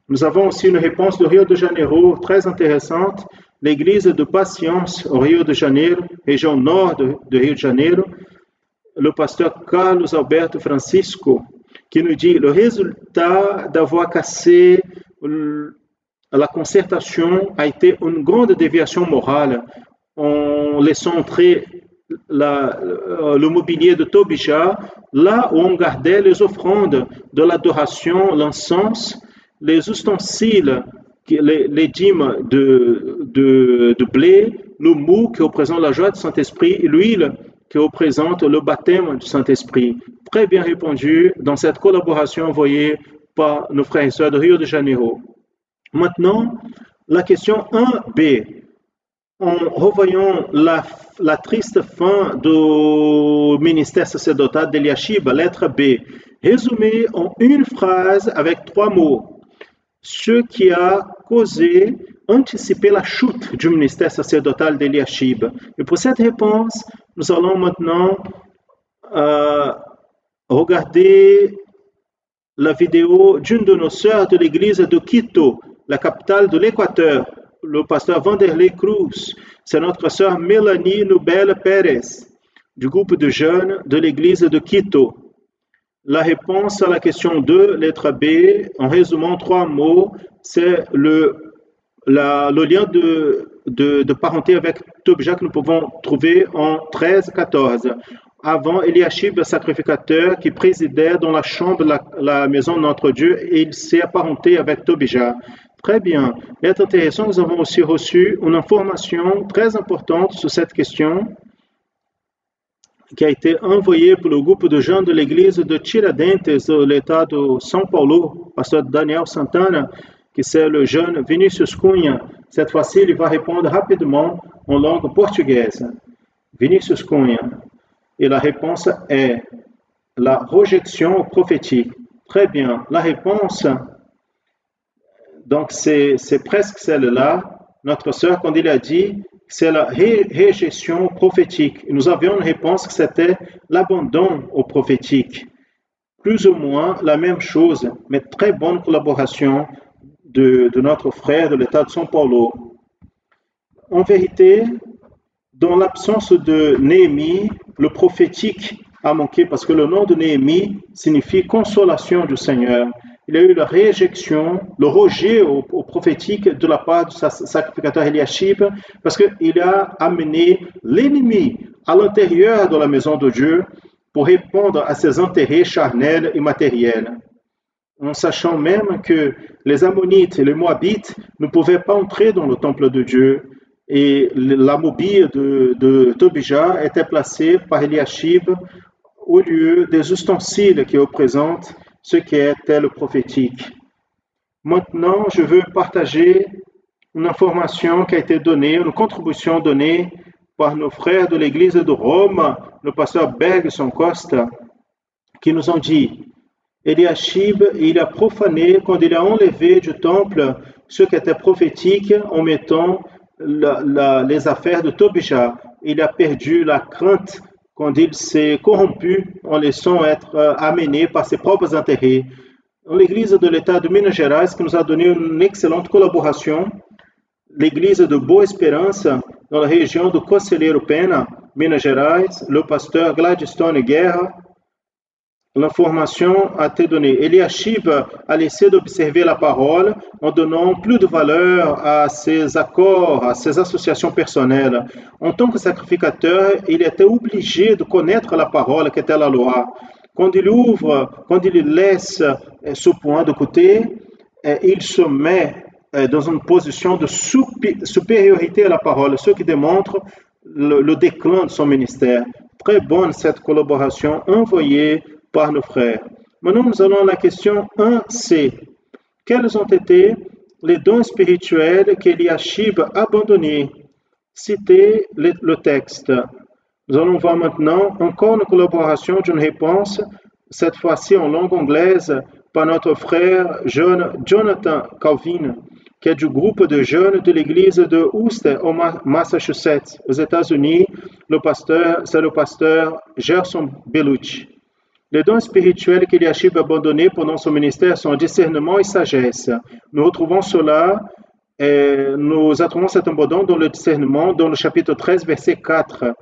Speaker 1: Nous avons aussi une réponse de Rio de Janeiro très intéressante. L'église de Patience au Rio de Janeiro, région nord de Rio de Janeiro, le pasteur Carlos Alberto Francisco, qui nous dit le résultat d'avoir cassé la concertation a été une grande déviation morale en laissant entrer le mobilier de Tobija là où on gardait les offrandes de l'adoration, l'encens, les ustensiles, les dîmes de blé, le mou qui représente la joie du Saint-Esprit et l'huile qui représente le baptême du Saint-Esprit. Très bien répondu dans cette collaboration envoyée par nos frères et sœurs de Rio de Janeiro. Maintenant, la question 1b. En revoyant la triste fin du ministère sacerdotal d'Eliashib, lettre B, résumée en une phrase avec 3 mots. Ce qui a causé, anticipé la chute du ministère sacerdotal d'Eliashib. Et pour cette réponse, nous allons maintenant regarder la vidéo d'une de nos sœurs de l'église de Quito, la capitale de l'Équateur, le pasteur Vanderlei Cruz. C'est notre sœur Mélanie Nubel Pérez, du groupe de jeunes de l'église de Quito. La réponse à la question 2, lettre B, en résumant 3 mots, c'est le lien de parenté avec Tobija que nous pouvons trouver en 13-14. Avant Eliashib, le sacrificateur qui présidait dans la chambre de la maison de notre Dieu, et il s'est apparenté avec Tobija. Très bien. Il est intéressant, nous avons aussi reçu une information très importante sur cette question qui a été envoyée pour le groupe de jeunes de l'église de Tiradentes, de l'état de São Paulo, pasteur Daniel Santana, qui c'est le jeune Vinícius Cunha. Cette fois-ci, il va répondre rapidement en langue portugaise. Vinícius Cunha. Et la réponse est la rejection prophétique. Très bien. La réponse, donc c'est presque celle-là. Notre sœur, quand il a dit, c'est la réjection prophétique. Et nous avions une réponse que c'était l'abandon au prophétique. Plus ou moins la même chose, mais très bonne collaboration de notre frère de l'état de São Paulo. En vérité, dans l'absence de Néhémie, le prophétique a manqué parce que le nom de Néhémie signifie consolation du Seigneur. Il y a eu la réjection, le rejet au prophétique de la part du sacrificateur Eliashib parce qu'il a amené l'ennemi à l'intérieur de la maison de Dieu pour répondre à ses intérêts charnels et matériels. En sachant même que les Ammonites et les Moabites ne pouvaient pas entrer dans le temple de Dieu et la mobile de Tobija était placée par Eliashib au lieu des ustensiles qui représentent ce qui était le prophétique. Maintenant, je veux partager une information qui a été donnée, une contribution donnée par nos frères de l'église de Rome, le pasteur Bergson Costa, qui nous ont dit Eliashib, il a profané quand il a enlevé du temple ce qui était prophétique en mettant les affaires de Tobija. Il a perdu la crainte quand il s'est corrompu en laissant être amené par ses propres intérêts. L'église de l'État de Minas Gerais, qui nous a donné une excellente collaboration, l'église de Boa Esperança, dans la région de Conselheiro Pena, Minas Gerais, le pasteur Gladstone Guerra. L'information a été donnée. Eliashib a laissé d'observer la parole en donnant plus de valeur à ses accords, à ses associations personnelles. En tant que sacrificateur, il était obligé de connaître la parole qui était la loi. Quand il laisse ce point de côté, il se met dans une position de supériorité à la parole, ce qui démontre le déclin de son ministère. Très bonne cette collaboration envoyée par nos frères. Maintenant, nous allons à la question 1c. Quels ont été les dons spirituels qu'Eliashib a abandonnés? Citez le texte. Nous allons voir maintenant encore une collaboration d'une réponse cette fois-ci en langue anglaise, par notre frère Jonathan Calvin, qui est du groupe de jeunes de l'église de Worcester, au Massachusetts, aux États-Unis. C'est le pasteur Gerson Bellucci. Les dons spirituels qu'Eliashib a abandonnés pendant son ministère sont discernement et sagesse. Nous retrouvons cela, nous trouvons cet abandon dans le discernement, dans le chapitre 13, verset 4.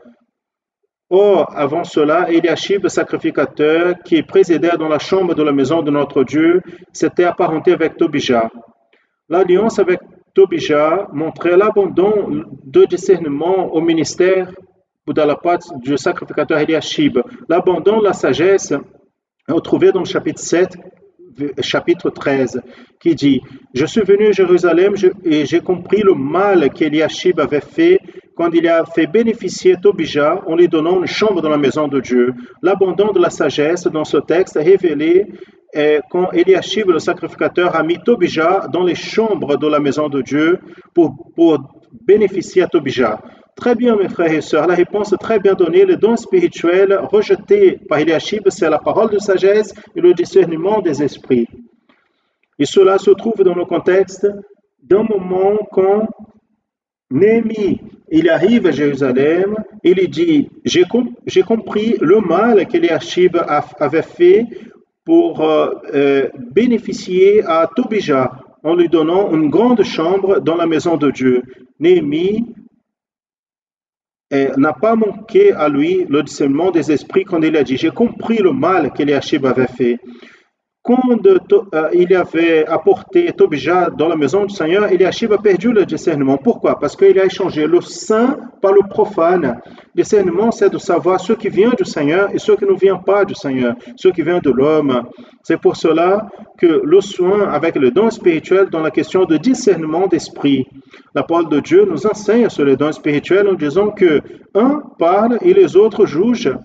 Speaker 1: Or, avant cela, Eliashib, sacrificateur, qui présidait dans la chambre de la maison de notre Dieu, s'était apparenté avec Tobija. L'alliance avec Tobija montrait l'abandon de discernement au ministère de la part du sacrificateur Eliashib. L'abandon de la sagesse est retrouvé dans le chapitre 7, chapitre 13, qui dit « Je suis venu à Jérusalem et j'ai compris le mal qu'Eliashib avait fait quand il a fait bénéficier Tobija en lui donnant une chambre dans la maison de Dieu. » L'abandon de la sagesse dans ce texte est révélé quand Eliashib, le sacrificateur, a mis Tobija dans les chambres de la maison de Dieu pour bénéficier à Tobija. Très bien, mes frères et sœurs, la réponse est très bien donnée. Le don spirituel rejeté par Eliashib, c'est la parole de sagesse et le discernement des esprits. Et cela se trouve dans le contexte d'un moment quand Néhémie, il arrive à Jérusalem, il dit, j'ai compris le mal qu'Eliashib avait fait pour bénéficier à Tobija en lui donnant une grande chambre dans la maison de Dieu. Néhémie n'a pas manqué à lui le discernement des esprits quand il a dit « J'ai compris le mal qu'Eliashib avait fait ». Quand il avait apporté Tobija dans la maison du Seigneur, Eliashib a perdu le discernement. Pourquoi? Parce qu'il a échangé le saint par le profane. Le discernement, c'est de savoir ce qui vient du Seigneur et ce qui ne vient pas du Seigneur, ce qui vient de l'homme. C'est pour cela que le soin avec le don spirituel dans la question de discernement d'esprit. La parole de Dieu nous enseigne sur le don spirituel en disant que un parle et les autres jugent.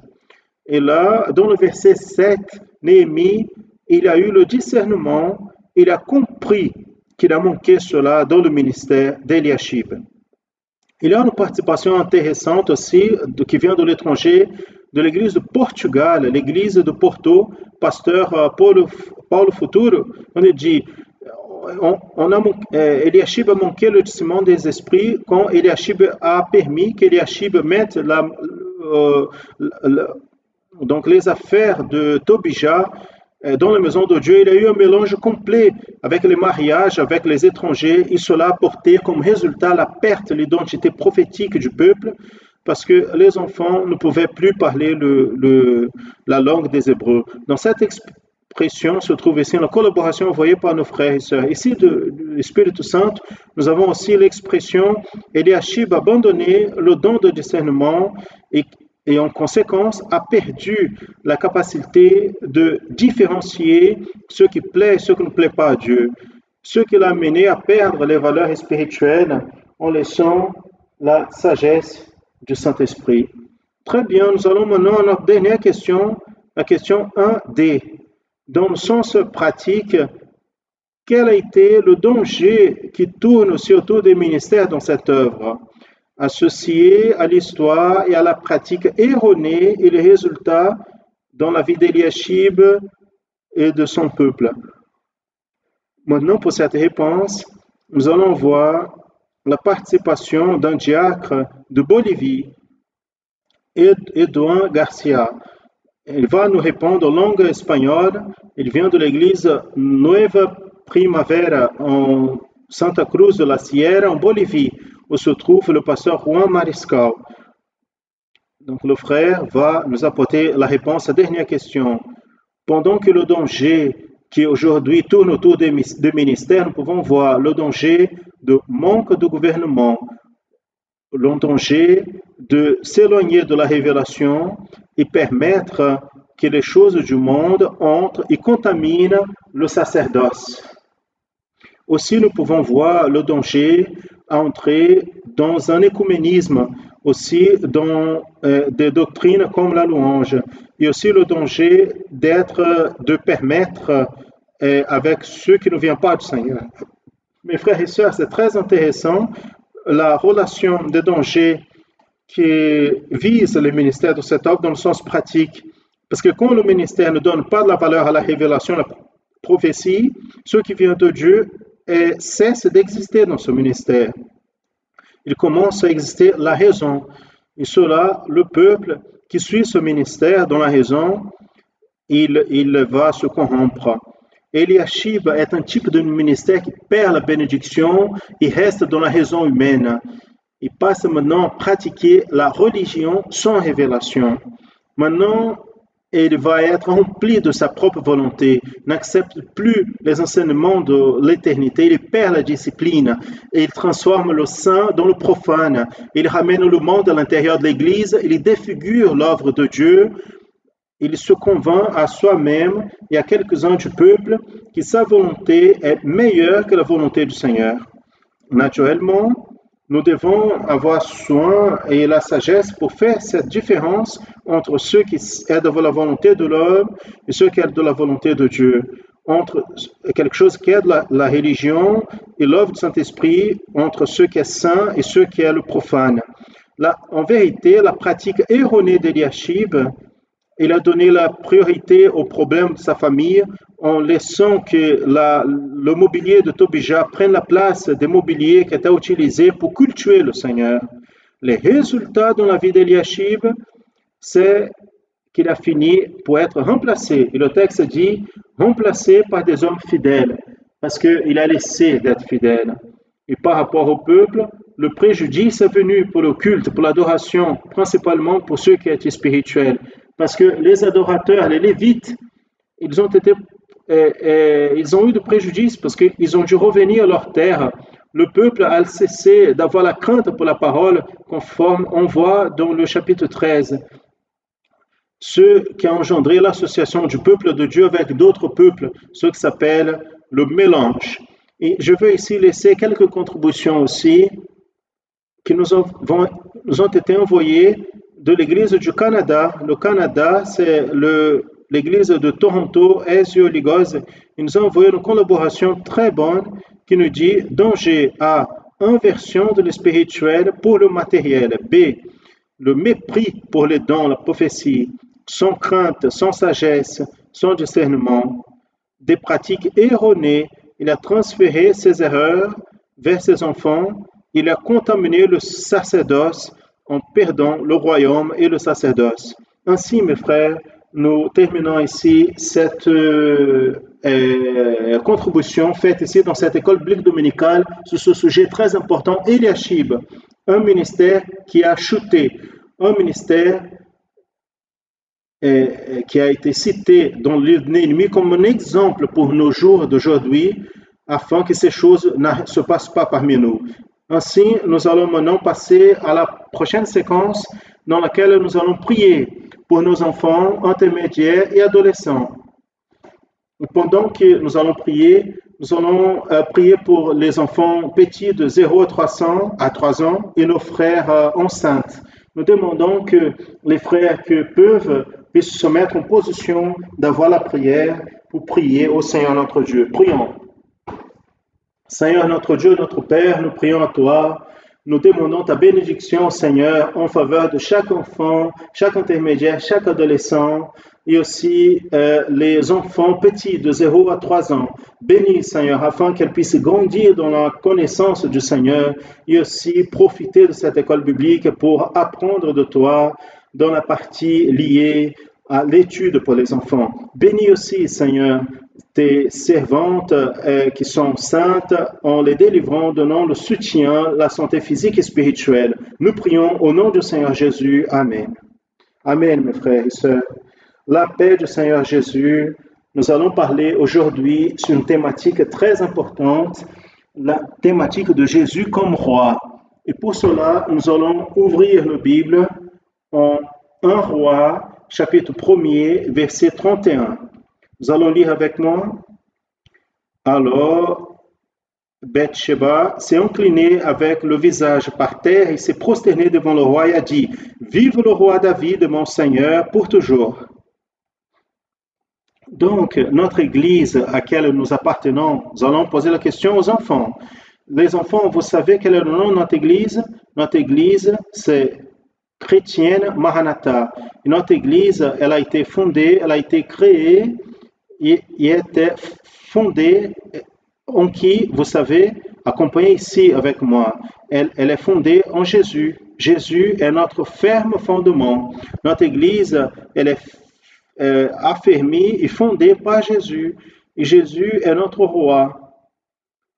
Speaker 1: Et là, dans le verset 7, Néhémie, il a eu le discernement, il a compris qu'il a manqué cela dans le ministère d'Eliashib. Il y a une participation intéressante aussi qui vient de l'étranger, de l'église de Portugal, l'église de Porto, pasteur Paulo Futuro. On a dit, Eliashib a manqué le discernement des esprits quand Eliashib a permis qu'Eliashib mette donc les affaires de Tobija dans la maison de Dieu. Il y a eu un mélange complet avec les mariages, avec les étrangers, et cela a porté comme résultat la perte de l'identité prophétique du peuple, parce que les enfants ne pouvaient plus parler la langue des Hébreux. Dans cette expression se trouve ici la collaboration envoyée par nos frères et sœurs. Ici, de l'Esprit Saint, nous avons aussi l'expression « Eliashib a abandonné le don de discernement et en conséquence a perdu la capacité de différencier ce qui plaît et ce qui ne plaît pas à Dieu, ce qui l'a amené à perdre les valeurs spirituelles en laissant la sagesse du Saint-Esprit. Très bien, nous allons maintenant à notre dernière question, la question 1D. Dans le sens pratique, quel a été le danger qui tourne aussi autour des ministères dans cette œuvre, associé à l'histoire et à la pratique erronée et les résultats dans la vie d'Eliashib et de son peuple. Maintenant, pour cette réponse, nous allons voir la participation d'un diacre de Bolivie, Edouin Garcia. Il va nous répondre en langue espagnole. Il vient de l'église Nueva Primavera en Santa Cruz de la Sierra, en Bolivie, où se trouve le pasteur Juan Mariscal. Donc le frère va nous apporter la réponse à la dernière question. Pendant que le danger qui aujourd'hui tourne autour des ministères, nous pouvons voir le danger de manque de gouvernement, le danger de s'éloigner de la révélation et permettre que les choses du monde entrent et contaminent le sacerdoce. Aussi, nous pouvons voir le danger à entrer dans un écuménisme, aussi dans des doctrines comme la louange, et aussi le danger de permettre avec ceux qui ne viennent pas du Seigneur. Mes frères et sœurs, c'est très intéressant la relation des dangers qui vise le ministère de cette œuvre dans le sens pratique, Parce que quand le ministère ne donne pas de la valeur à la révélation, à la prophétie, ce qui vient de Dieu cesse d'exister dans ce ministère. Il commence à exister la raison. Et cela, le peuple qui suit ce ministère dans la raison, il va se corrompre. Eliashib est un type de ministère qui perd la bénédiction et reste dans la raison humaine. Il passe maintenant à pratiquer la religion sans révélation. Maintenant, il va être rempli de sa propre volonté, n'accepte plus les enseignements de l'éternité, il perd la discipline et il transforme le saint dans le profane. Il ramène le monde à l'intérieur de l'Église, il défigure l'œuvre de Dieu, il se convainc à soi-même et à quelques-uns du peuple que sa volonté est meilleure que la volonté du Seigneur. Naturellement, nous devons avoir soin et la sagesse pour faire cette différence entre ce qui est de la volonté de l'homme et ce qui est de la volonté de Dieu, entre quelque chose qui est de la religion et l'œuvre du Saint-Esprit, entre ce qui est saint et ce qui est le profane. Là, en vérité, la pratique erronée d'Eliashib, il a donné la priorité aux problèmes de sa famille en laissant que le mobilier de Tobija prenne la place des mobiliers qui étaient utilisés pour cultuer le Seigneur. Les résultats dans la vie d'Eliashib, c'est qu'il a fini pour être remplacé. Et le texte dit remplacé par des hommes fidèles, parce qu'il a laissé d'être fidèle. Et par rapport au peuple, le préjudice est venu pour le culte, pour l'adoration, principalement pour ceux qui étaient spirituels. Parce que les adorateurs, les Lévites, ils ont eu de préjudice parce qu'ils ont dû revenir à leur terre. Le peuple a cessé d'avoir la crainte pour la parole, conforme on voit dans le chapitre 13. Ce qui a engendré l'association du peuple de Dieu avec d'autres peuples, ce qui s'appelle le mélange. Et je veux ici laisser quelques contributions aussi qui nous ont été envoyées de l'Église du Canada. Le Canada, c'est l'Église de Toronto, Ezio Ligos. Ils nous ont envoyé une collaboration très bonne qui nous dit danger A, inversion de le spirituel pour le matériel. B, le mépris pour les dons, la prophétie, sans crainte, sans sagesse, sans discernement, des pratiques erronées. Il a transféré ses erreurs vers ses enfants. Il a contaminé le sacerdoce en perdant le royaume et le sacerdoce. Ainsi, mes frères, nous terminons ici cette contribution faite ici dans cette école biblique dominicale sur ce sujet très important, Eliashib, un ministère qui a chuté, un ministère qui a été cité dans le livre de Néhémie comme un exemple pour nos jours d'aujourd'hui, afin que ces choses ne se passent pas parmi nous. Ainsi, nous allons maintenant passer à la prochaine séquence dans laquelle nous allons prier pour nos enfants intermédiaires et adolescents. Pendant que nous allons prier pour les enfants petits de 0 à 3 ans et nos frères enceintes. Nous demandons que les frères qui peuvent puissent se mettre en position d'avoir la prière pour prier au Seigneur notre Dieu. Prions. Seigneur notre Dieu, notre Père, nous prions à toi. Nous demandons ta bénédiction, Seigneur, en faveur de chaque enfant, chaque intermédiaire, chaque adolescent, et aussi les enfants petits de 0 à 3 ans. Bénis, Seigneur, afin qu'ils puissent grandir dans la connaissance du Seigneur et aussi profiter de cette école biblique pour apprendre de toi dans la partie liée à l'étude pour les enfants. Bénis aussi, Seigneur, tes servantes qui sont saintes en les délivrant, donnant le soutien, la santé physique et spirituelle. Nous prions au nom du Seigneur Jésus. Amen. Amen, mes frères et sœurs. La paix du Seigneur Jésus. Nous allons parler aujourd'hui sur une thématique très importante, la thématique de Jésus comme roi. Et pour cela, nous allons ouvrir la Bible en 1 Roi, chapitre 1er, verset 31. Nous allons lire avec moi. Alors, Bathsheba s'est inclinée avec le visage par terre et s'est prosternée devant le roi et a dit, « Vive le roi David, mon Seigneur, pour toujours. » Donc, notre Église à laquelle nous appartenons, nous allons poser la question aux enfants. Les enfants, vous savez quel est le nom de notre Église? Notre Église, c'est chrétienne Maranatha. Et notre Église, elle a été fondée, elle a été créée et était fondée en qui, vous savez, accompagnez ici avec moi, elle est fondée en Jésus. Jésus est notre ferme fondement. Notre Église, elle est affermie et fondée par Jésus. Et Jésus est notre roi.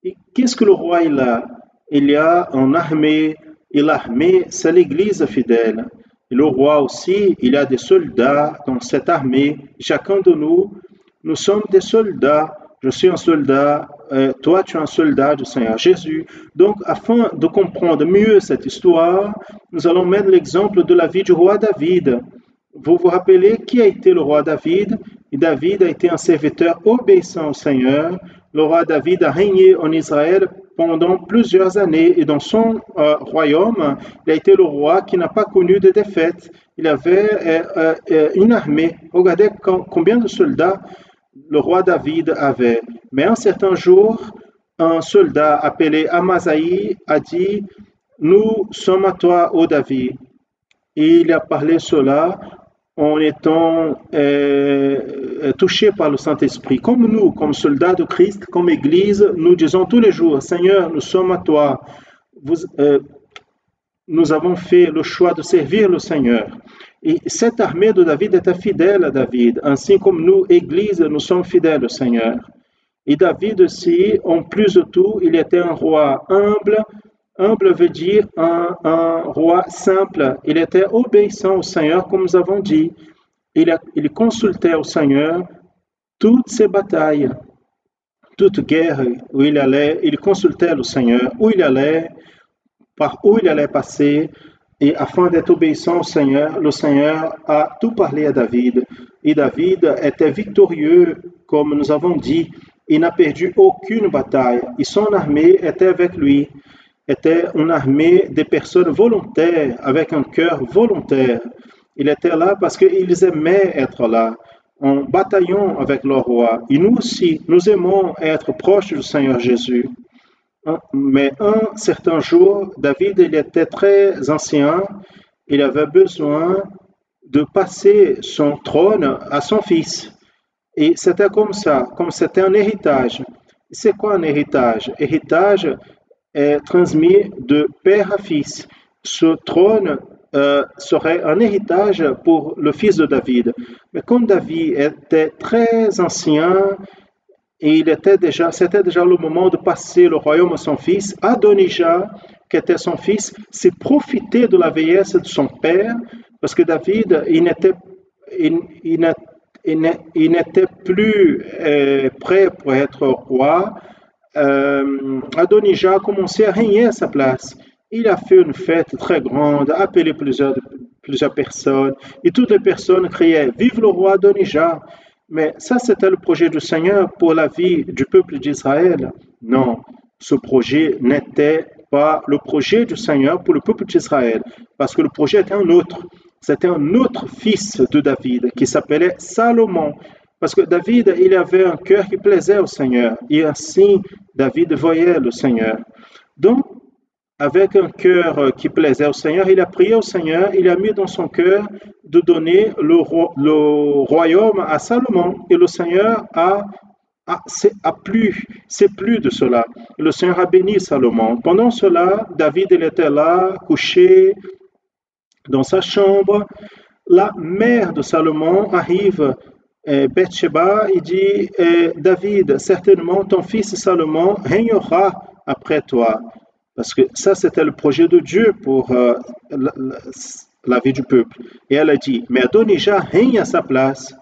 Speaker 1: Et qu'est-ce que le roi il a? Il y a une armée, et l'armée, c'est l'Église fidèle. Et le roi aussi, il y a des soldats dans cette armée. Chacun de nous sommes des soldats. Je suis un soldat, toi tu es un soldat du Seigneur Jésus. Donc, afin de comprendre mieux cette histoire, nous allons mettre l'exemple de la vie du roi David. Vous vous rappelez qui a été le roi David? Et David a été un serviteur obéissant au Seigneur. Le roi David a régné en Israël pendant plusieurs années et dans son royaume, il a été le roi qui n'a pas connu de défaite. Il avait une armée. Regardez combien de soldats le roi David avait. Mais un certain jour, un soldat appelé Amasaï a dit, nous sommes à toi, ô David. Et il a parlé cela en étant touché par le Saint-Esprit. Comme nous, comme soldats de Christ, comme Église, nous disons tous les jours, Seigneur, nous sommes à toi. Nous avons fait le choix de servir le Seigneur. Et cette armée de David était fidèle à David, ainsi comme nous, Église, nous sommes fidèles au Seigneur. Et David aussi, en plus de tout, il était un roi humble. Humble veut dire un roi simple. Il était obéissant au Seigneur, comme nous avons dit. Il consultait au Seigneur toutes ses batailles, toute guerre où il allait, il consultait le Seigneur, où il allait, par où il allait passer. Et afin d'être obéissant au Seigneur, le Seigneur a tout parlé à David. Et David était victorieux, comme nous avons dit. Il n'a perdu aucune bataille. Et son armée était avec lui. Était une armée de personnes volontaires, avec un cœur volontaire. Il était là parce qu'ils aimaient être là, en bataillant avec le roi. Et nous aussi, nous aimons être proches du Seigneur Jésus. Mais un certain jour, David, il était très ancien, il avait besoin de passer son trône à son fils. Et c'était comme ça, comme c'était un héritage. C'est quoi un héritage? Héritage est transmis de père à fils. Ce trône serait un héritage pour le fils de David. Mais comme David était très ancien, et c'était déjà le moment de passer le royaume à son fils. Adonijah, qui était son fils, s'est profité de la vieillesse de son père, parce que David, il n'était plus prêt pour être roi. Adonijah a commencé à régner à sa place. Il a fait une fête très grande, a appelé plusieurs personnes, et toutes les personnes criaient « Vive le roi Adonijah !» Mais ça, c'était le projet du Seigneur pour la vie du peuple d'Israël. Non, ce projet n'était pas le projet du Seigneur pour le peuple d'Israël, parce que le projet était un autre. C'était un autre fils de David qui s'appelait Salomon. Parce que David, il avait un cœur qui plaisait au Seigneur. Et ainsi, David voyait le Seigneur. Donc, avec un cœur qui plaisait au Seigneur, il a prié au Seigneur, il a mis dans son cœur de donner le royaume à Salomon. Et le Seigneur c'est plus de cela. Le Seigneur a béni Salomon. Pendant cela, David, il était là, couché dans sa chambre. La mère de Salomon arrive, Bathsheba, il dit, David, certainement ton fils Salomon régnera après toi. Parce que ça, c'était le projet de Dieu pour la vie du peuple. Et elle a dit, mais Adonijah règne à sa place.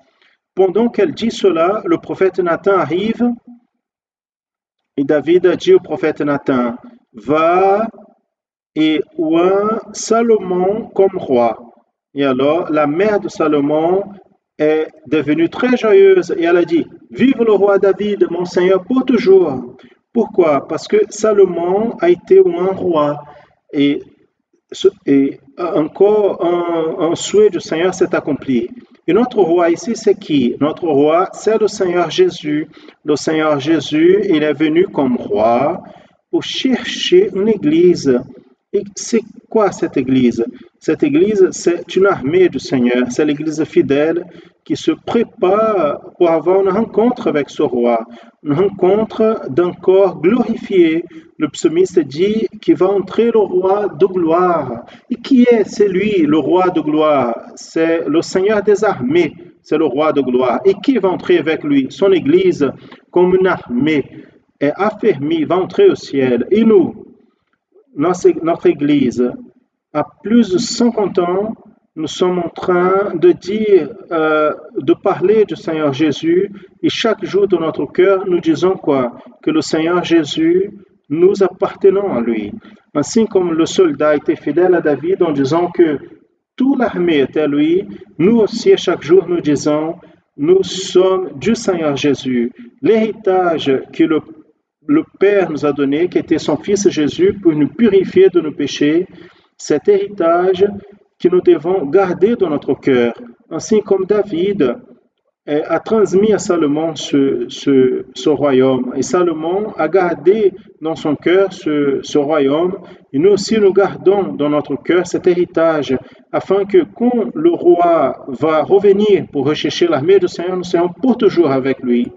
Speaker 1: Pendant qu'elle dit cela, le prophète Nathan arrive et David a dit au prophète Nathan, va et oint Salomon comme roi. Et alors, la mère de Salomon est devenue très joyeuse et elle a dit, vive le roi David, mon Seigneur, pour toujours. Pourquoi? Parce que Salomon a été un roi et encore un souhait du Seigneur s'est accompli. Et notre roi ici, c'est qui? Notre roi, c'est le Seigneur Jésus. Le Seigneur Jésus, il est venu comme roi pour chercher une église. Et c'est quoi cette Église? Cette Église, c'est une armée du Seigneur, c'est l'Église fidèle qui se prépare pour avoir une rencontre avec ce roi, une rencontre d'un corps glorifié. Le psalmiste dit qu'il va entrer le roi de gloire. Et qui est? C'est lui, le roi de gloire. C'est le Seigneur des armées, c'est le roi de gloire. Et qui va entrer avec lui? Son Église, comme une armée, est affermie, va entrer au ciel. Et nous, notre Église, à plus de 50 ans, nous sommes en train de dire, de parler du Seigneur Jésus, et chaque jour de notre cœur, nous disons quoi? Que le Seigneur Jésus, nous appartenons à lui. Ainsi comme le soldat était fidèle à David en disant que toute l'armée est à lui, nous aussi, chaque jour, nous disons, nous sommes du Seigneur Jésus. L'héritage que le Père nous a donné, qui était son Fils Jésus, pour nous purifier de nos péchés, cet héritage que nous devons garder dans notre cœur, ainsi comme David a transmis à Salomon ce royaume. Et Salomon a gardé dans son cœur ce royaume. Et nous aussi, nous gardons dans notre cœur cet héritage, afin que quand le roi va revenir pour rechercher l'armée du Seigneur, nous soyons pour toujours avec lui.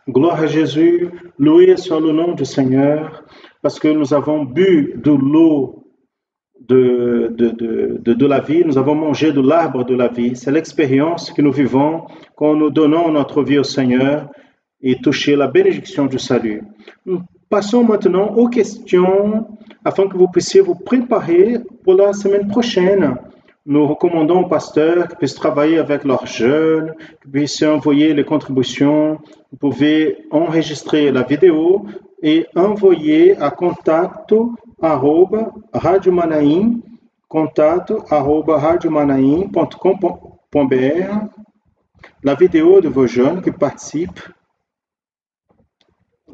Speaker 1: Gloire à Jésus, loué soit le nom du Seigneur, parce que nous avons bu de l'eau de la vie, nous avons mangé de l'arbre de la vie. C'est l'expérience que nous vivons quand nous donnons notre vie au Seigneur et toucher la bénédiction du salut. Nous passons maintenant aux questions afin que vous puissiez vous préparer pour la semaine prochaine. Nous recommandons aux pasteurs qu'ils puissent travailler avec leurs jeunes, qu'ils puissent envoyer les contributions. Vous pouvez enregistrer la vidéo et envoyer à contact@radiomanaim.com.br la vidéo de vos jeunes qui participent.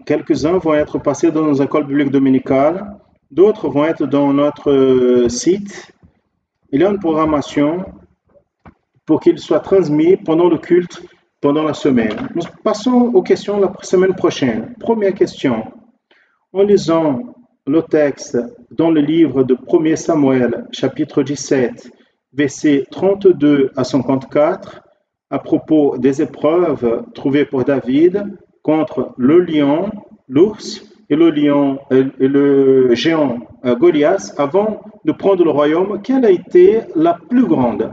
Speaker 1: Quelques-uns vont être passés dans nos écoles bibliques dominicales, d'autres vont être dans notre site. Il y a une programmation pour qu'il soit transmis pendant le culte, pendant la semaine. Nous passons aux questions la semaine prochaine. Première question. En lisant le texte dans le livre de 1 Samuel, chapitre 17, versets 32 à 54, à propos des épreuves trouvées pour David contre le lion, l'ours et le géant Goliath, avant de prendre le royaume, quelle a été la plus grande?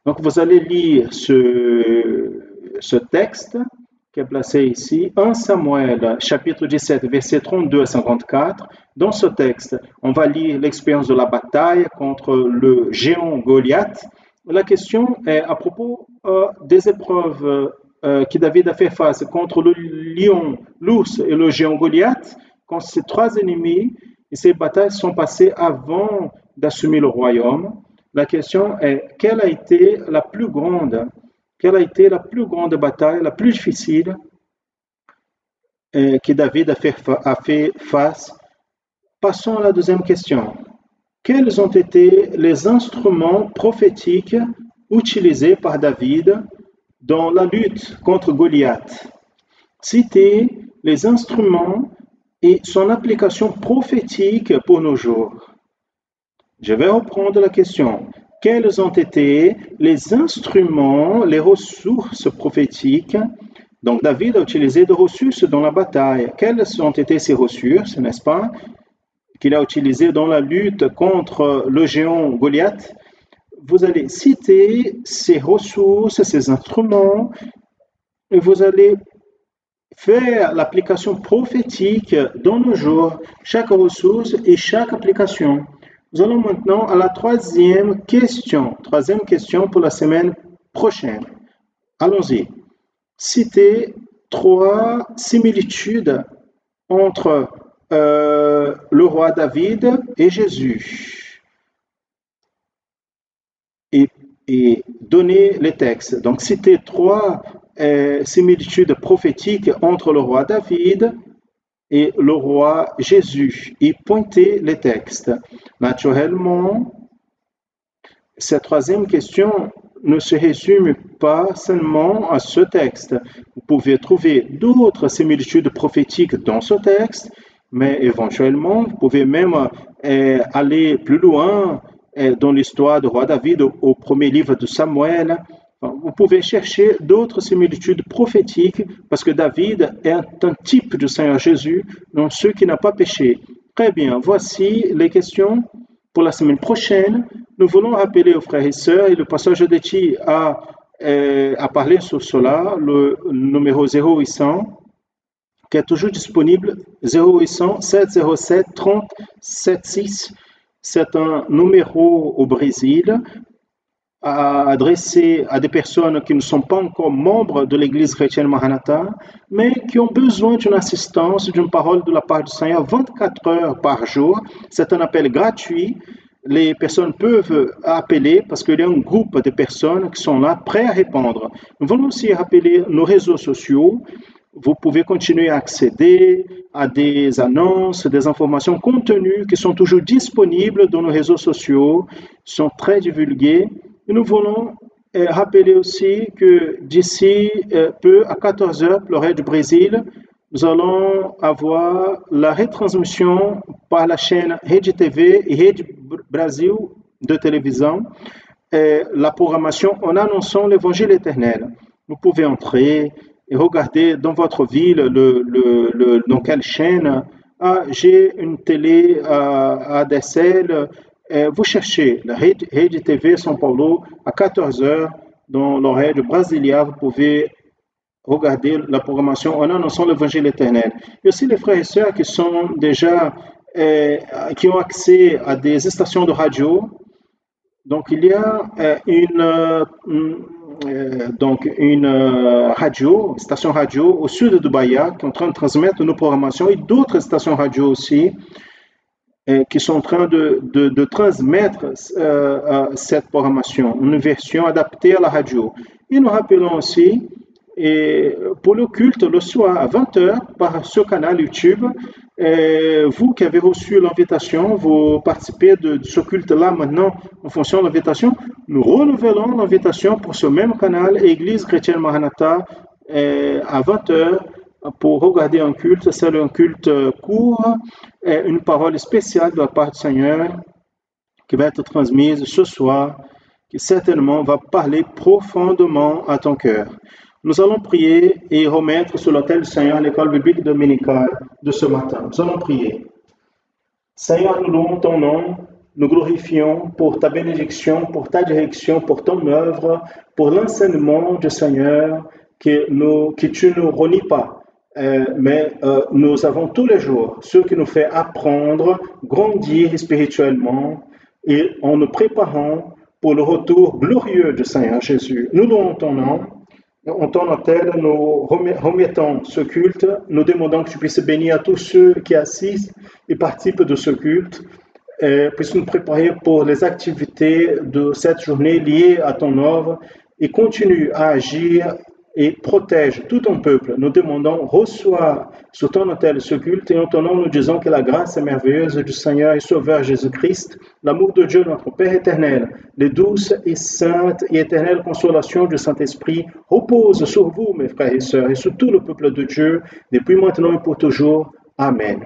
Speaker 1: Donc vous allez lire ce texte qui est placé ici, 1 Samuel, chapitre 17, versets 32 à 54. Dans ce texte, on va lire l'expérience de la bataille contre le géant Goliath. La question est à propos des épreuves que David a fait face contre le lion, l'ours et le géant Goliath, quand ces trois ennemis, et ces batailles sont passées avant d'assumer le royaume. La question est, quelle a été la plus grande bataille, la plus difficile que David a fait face? Passons à la deuxième question. Quels ont été les instruments prophétiques utilisés par David dans la lutte contre Goliath? Citez les instruments et son application prophétique pour nos jours. Je vais reprendre la question. Quels ont été les instruments, les ressources prophétiques? Donc David a utilisé des ressources dans la bataille. Quelles ont été ces ressources, n'est-ce pas, qu'il a utilisées dans la lutte contre le géant Goliath? Vous allez citer ces ressources, ces instruments, et vous allez faire l'application prophétique dans nos jours, chaque ressource et chaque application. Nous allons maintenant à la troisième question pour la semaine prochaine. Allons-y. Citez 3 similitudes entre le roi David et Jésus. Et donnez les textes. Donc, citez 3 similitudes prophétiques entre le roi David et le roi Jésus et pointez les textes. Naturellement, cette troisième question ne se résume pas seulement à ce texte. Vous pouvez trouver d'autres similitudes prophétiques dans ce texte, mais éventuellement, vous pouvez même aller plus loin dans l'histoire du roi David au premier livre de Samuel. Vous pouvez chercher d'autres similitudes prophétiques parce que David est un type du Seigneur Jésus, donc ceux qui n'ont pas péché. Très bien, voici les questions pour la semaine prochaine. Nous voulons rappeler aux frères et sœurs, et le pasteur Jodetti a parlé sur cela, le numéro 0800, qui est toujours disponible, 0800 707 30 76. C'est un numéro au Brésil adressé à des personnes qui ne sont pas encore membres de l'Église chrétienne Maranatha, mais qui ont besoin d'une assistance, d'une parole de la part du Seigneur 24 heures par jour. C'est un appel gratuit. Les personnes peuvent appeler parce qu'il y a un groupe de personnes qui sont là, prêts à répondre. Nous voulons aussi rappeler nos réseaux sociaux. Vous pouvez continuer à accéder à des annonces, des informations contenues qui sont toujours disponibles dans nos réseaux sociaux, sont très divulgués. Et nous voulons rappeler aussi que d'ici peu, à 14 heures, l'heure du Brésil, nous allons avoir la retransmission par la chaîne Rede TV et Rede Brasil de télévision, la programmation en annonçant l'évangile éternel. Vous pouvez entrer et regarder dans votre ville dans quelle chaîne. Ah, j'ai une télé à DSL. Vous cherchez la Rede TV São Paulo à 14 heures dans l'horaire de Brasilia. Vous pouvez regarder la programmation en annonçant l'évangile éternel. Il y a aussi les frères et sœurs qui sont déjà qui ont accès à des stations de radio. Donc il y a une station radio au sud de Bahia qui est en train de transmettre nos programmations et d'autres stations radio aussi qui sont en train de transmettre cette programmation, une version adaptée à la radio. Et nous rappelons aussi, pour le culte le soir à 20h par ce canal YouTube, vous qui avez reçu l'invitation, vous participez de ce culte-là maintenant en fonction de l'invitation, nous renouvelons l'invitation pour ce même canal, Église chrétienne Maranatha, à 20h, pour regarder un culte. C'est un culte court, une parole spéciale de la part du Seigneur qui va être transmise ce soir, qui certainement va parler profondément à ton cœur. Nous allons prier et remettre sur l'autel du Seigneur l'école biblique dominicale de ce matin. Nous allons prier. Seigneur, nous louons ton nom, nous glorifions pour ta bénédiction, pour ta direction, pour ton œuvre, pour l'enseignement du Seigneur que tu ne renies pas. Mais nous avons tous les jours ce qui nous fait apprendre, grandir spirituellement et en nous préparant pour le retour glorieux du Seigneur Jésus. Nous louons ton nom. En ton autel, nous remettons ce culte. Nous demandons que tu puisses bénir à tous ceux qui assistent et participent de ce culte. puisse nous préparer pour les activités de cette journée liées à ton œuvre et continue à agir et protège tout ton peuple. Nous demandons, reçois sur ton autel ce culte et en ton nom nous disons que la grâce merveilleuse du Seigneur et Sauveur Jésus-Christ, l'amour de Dieu notre Père éternel, les douces et saintes et éternelles consolations du Saint-Esprit reposent sur vous, mes frères et sœurs, et sur tout le peuple de Dieu, depuis maintenant et pour toujours. Amen.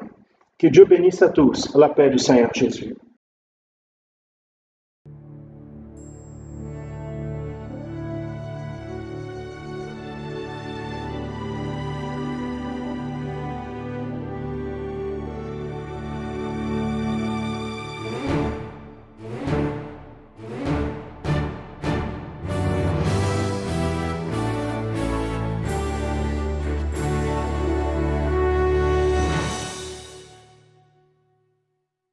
Speaker 1: Que Dieu bénisse à tous. La paix du Seigneur Jésus.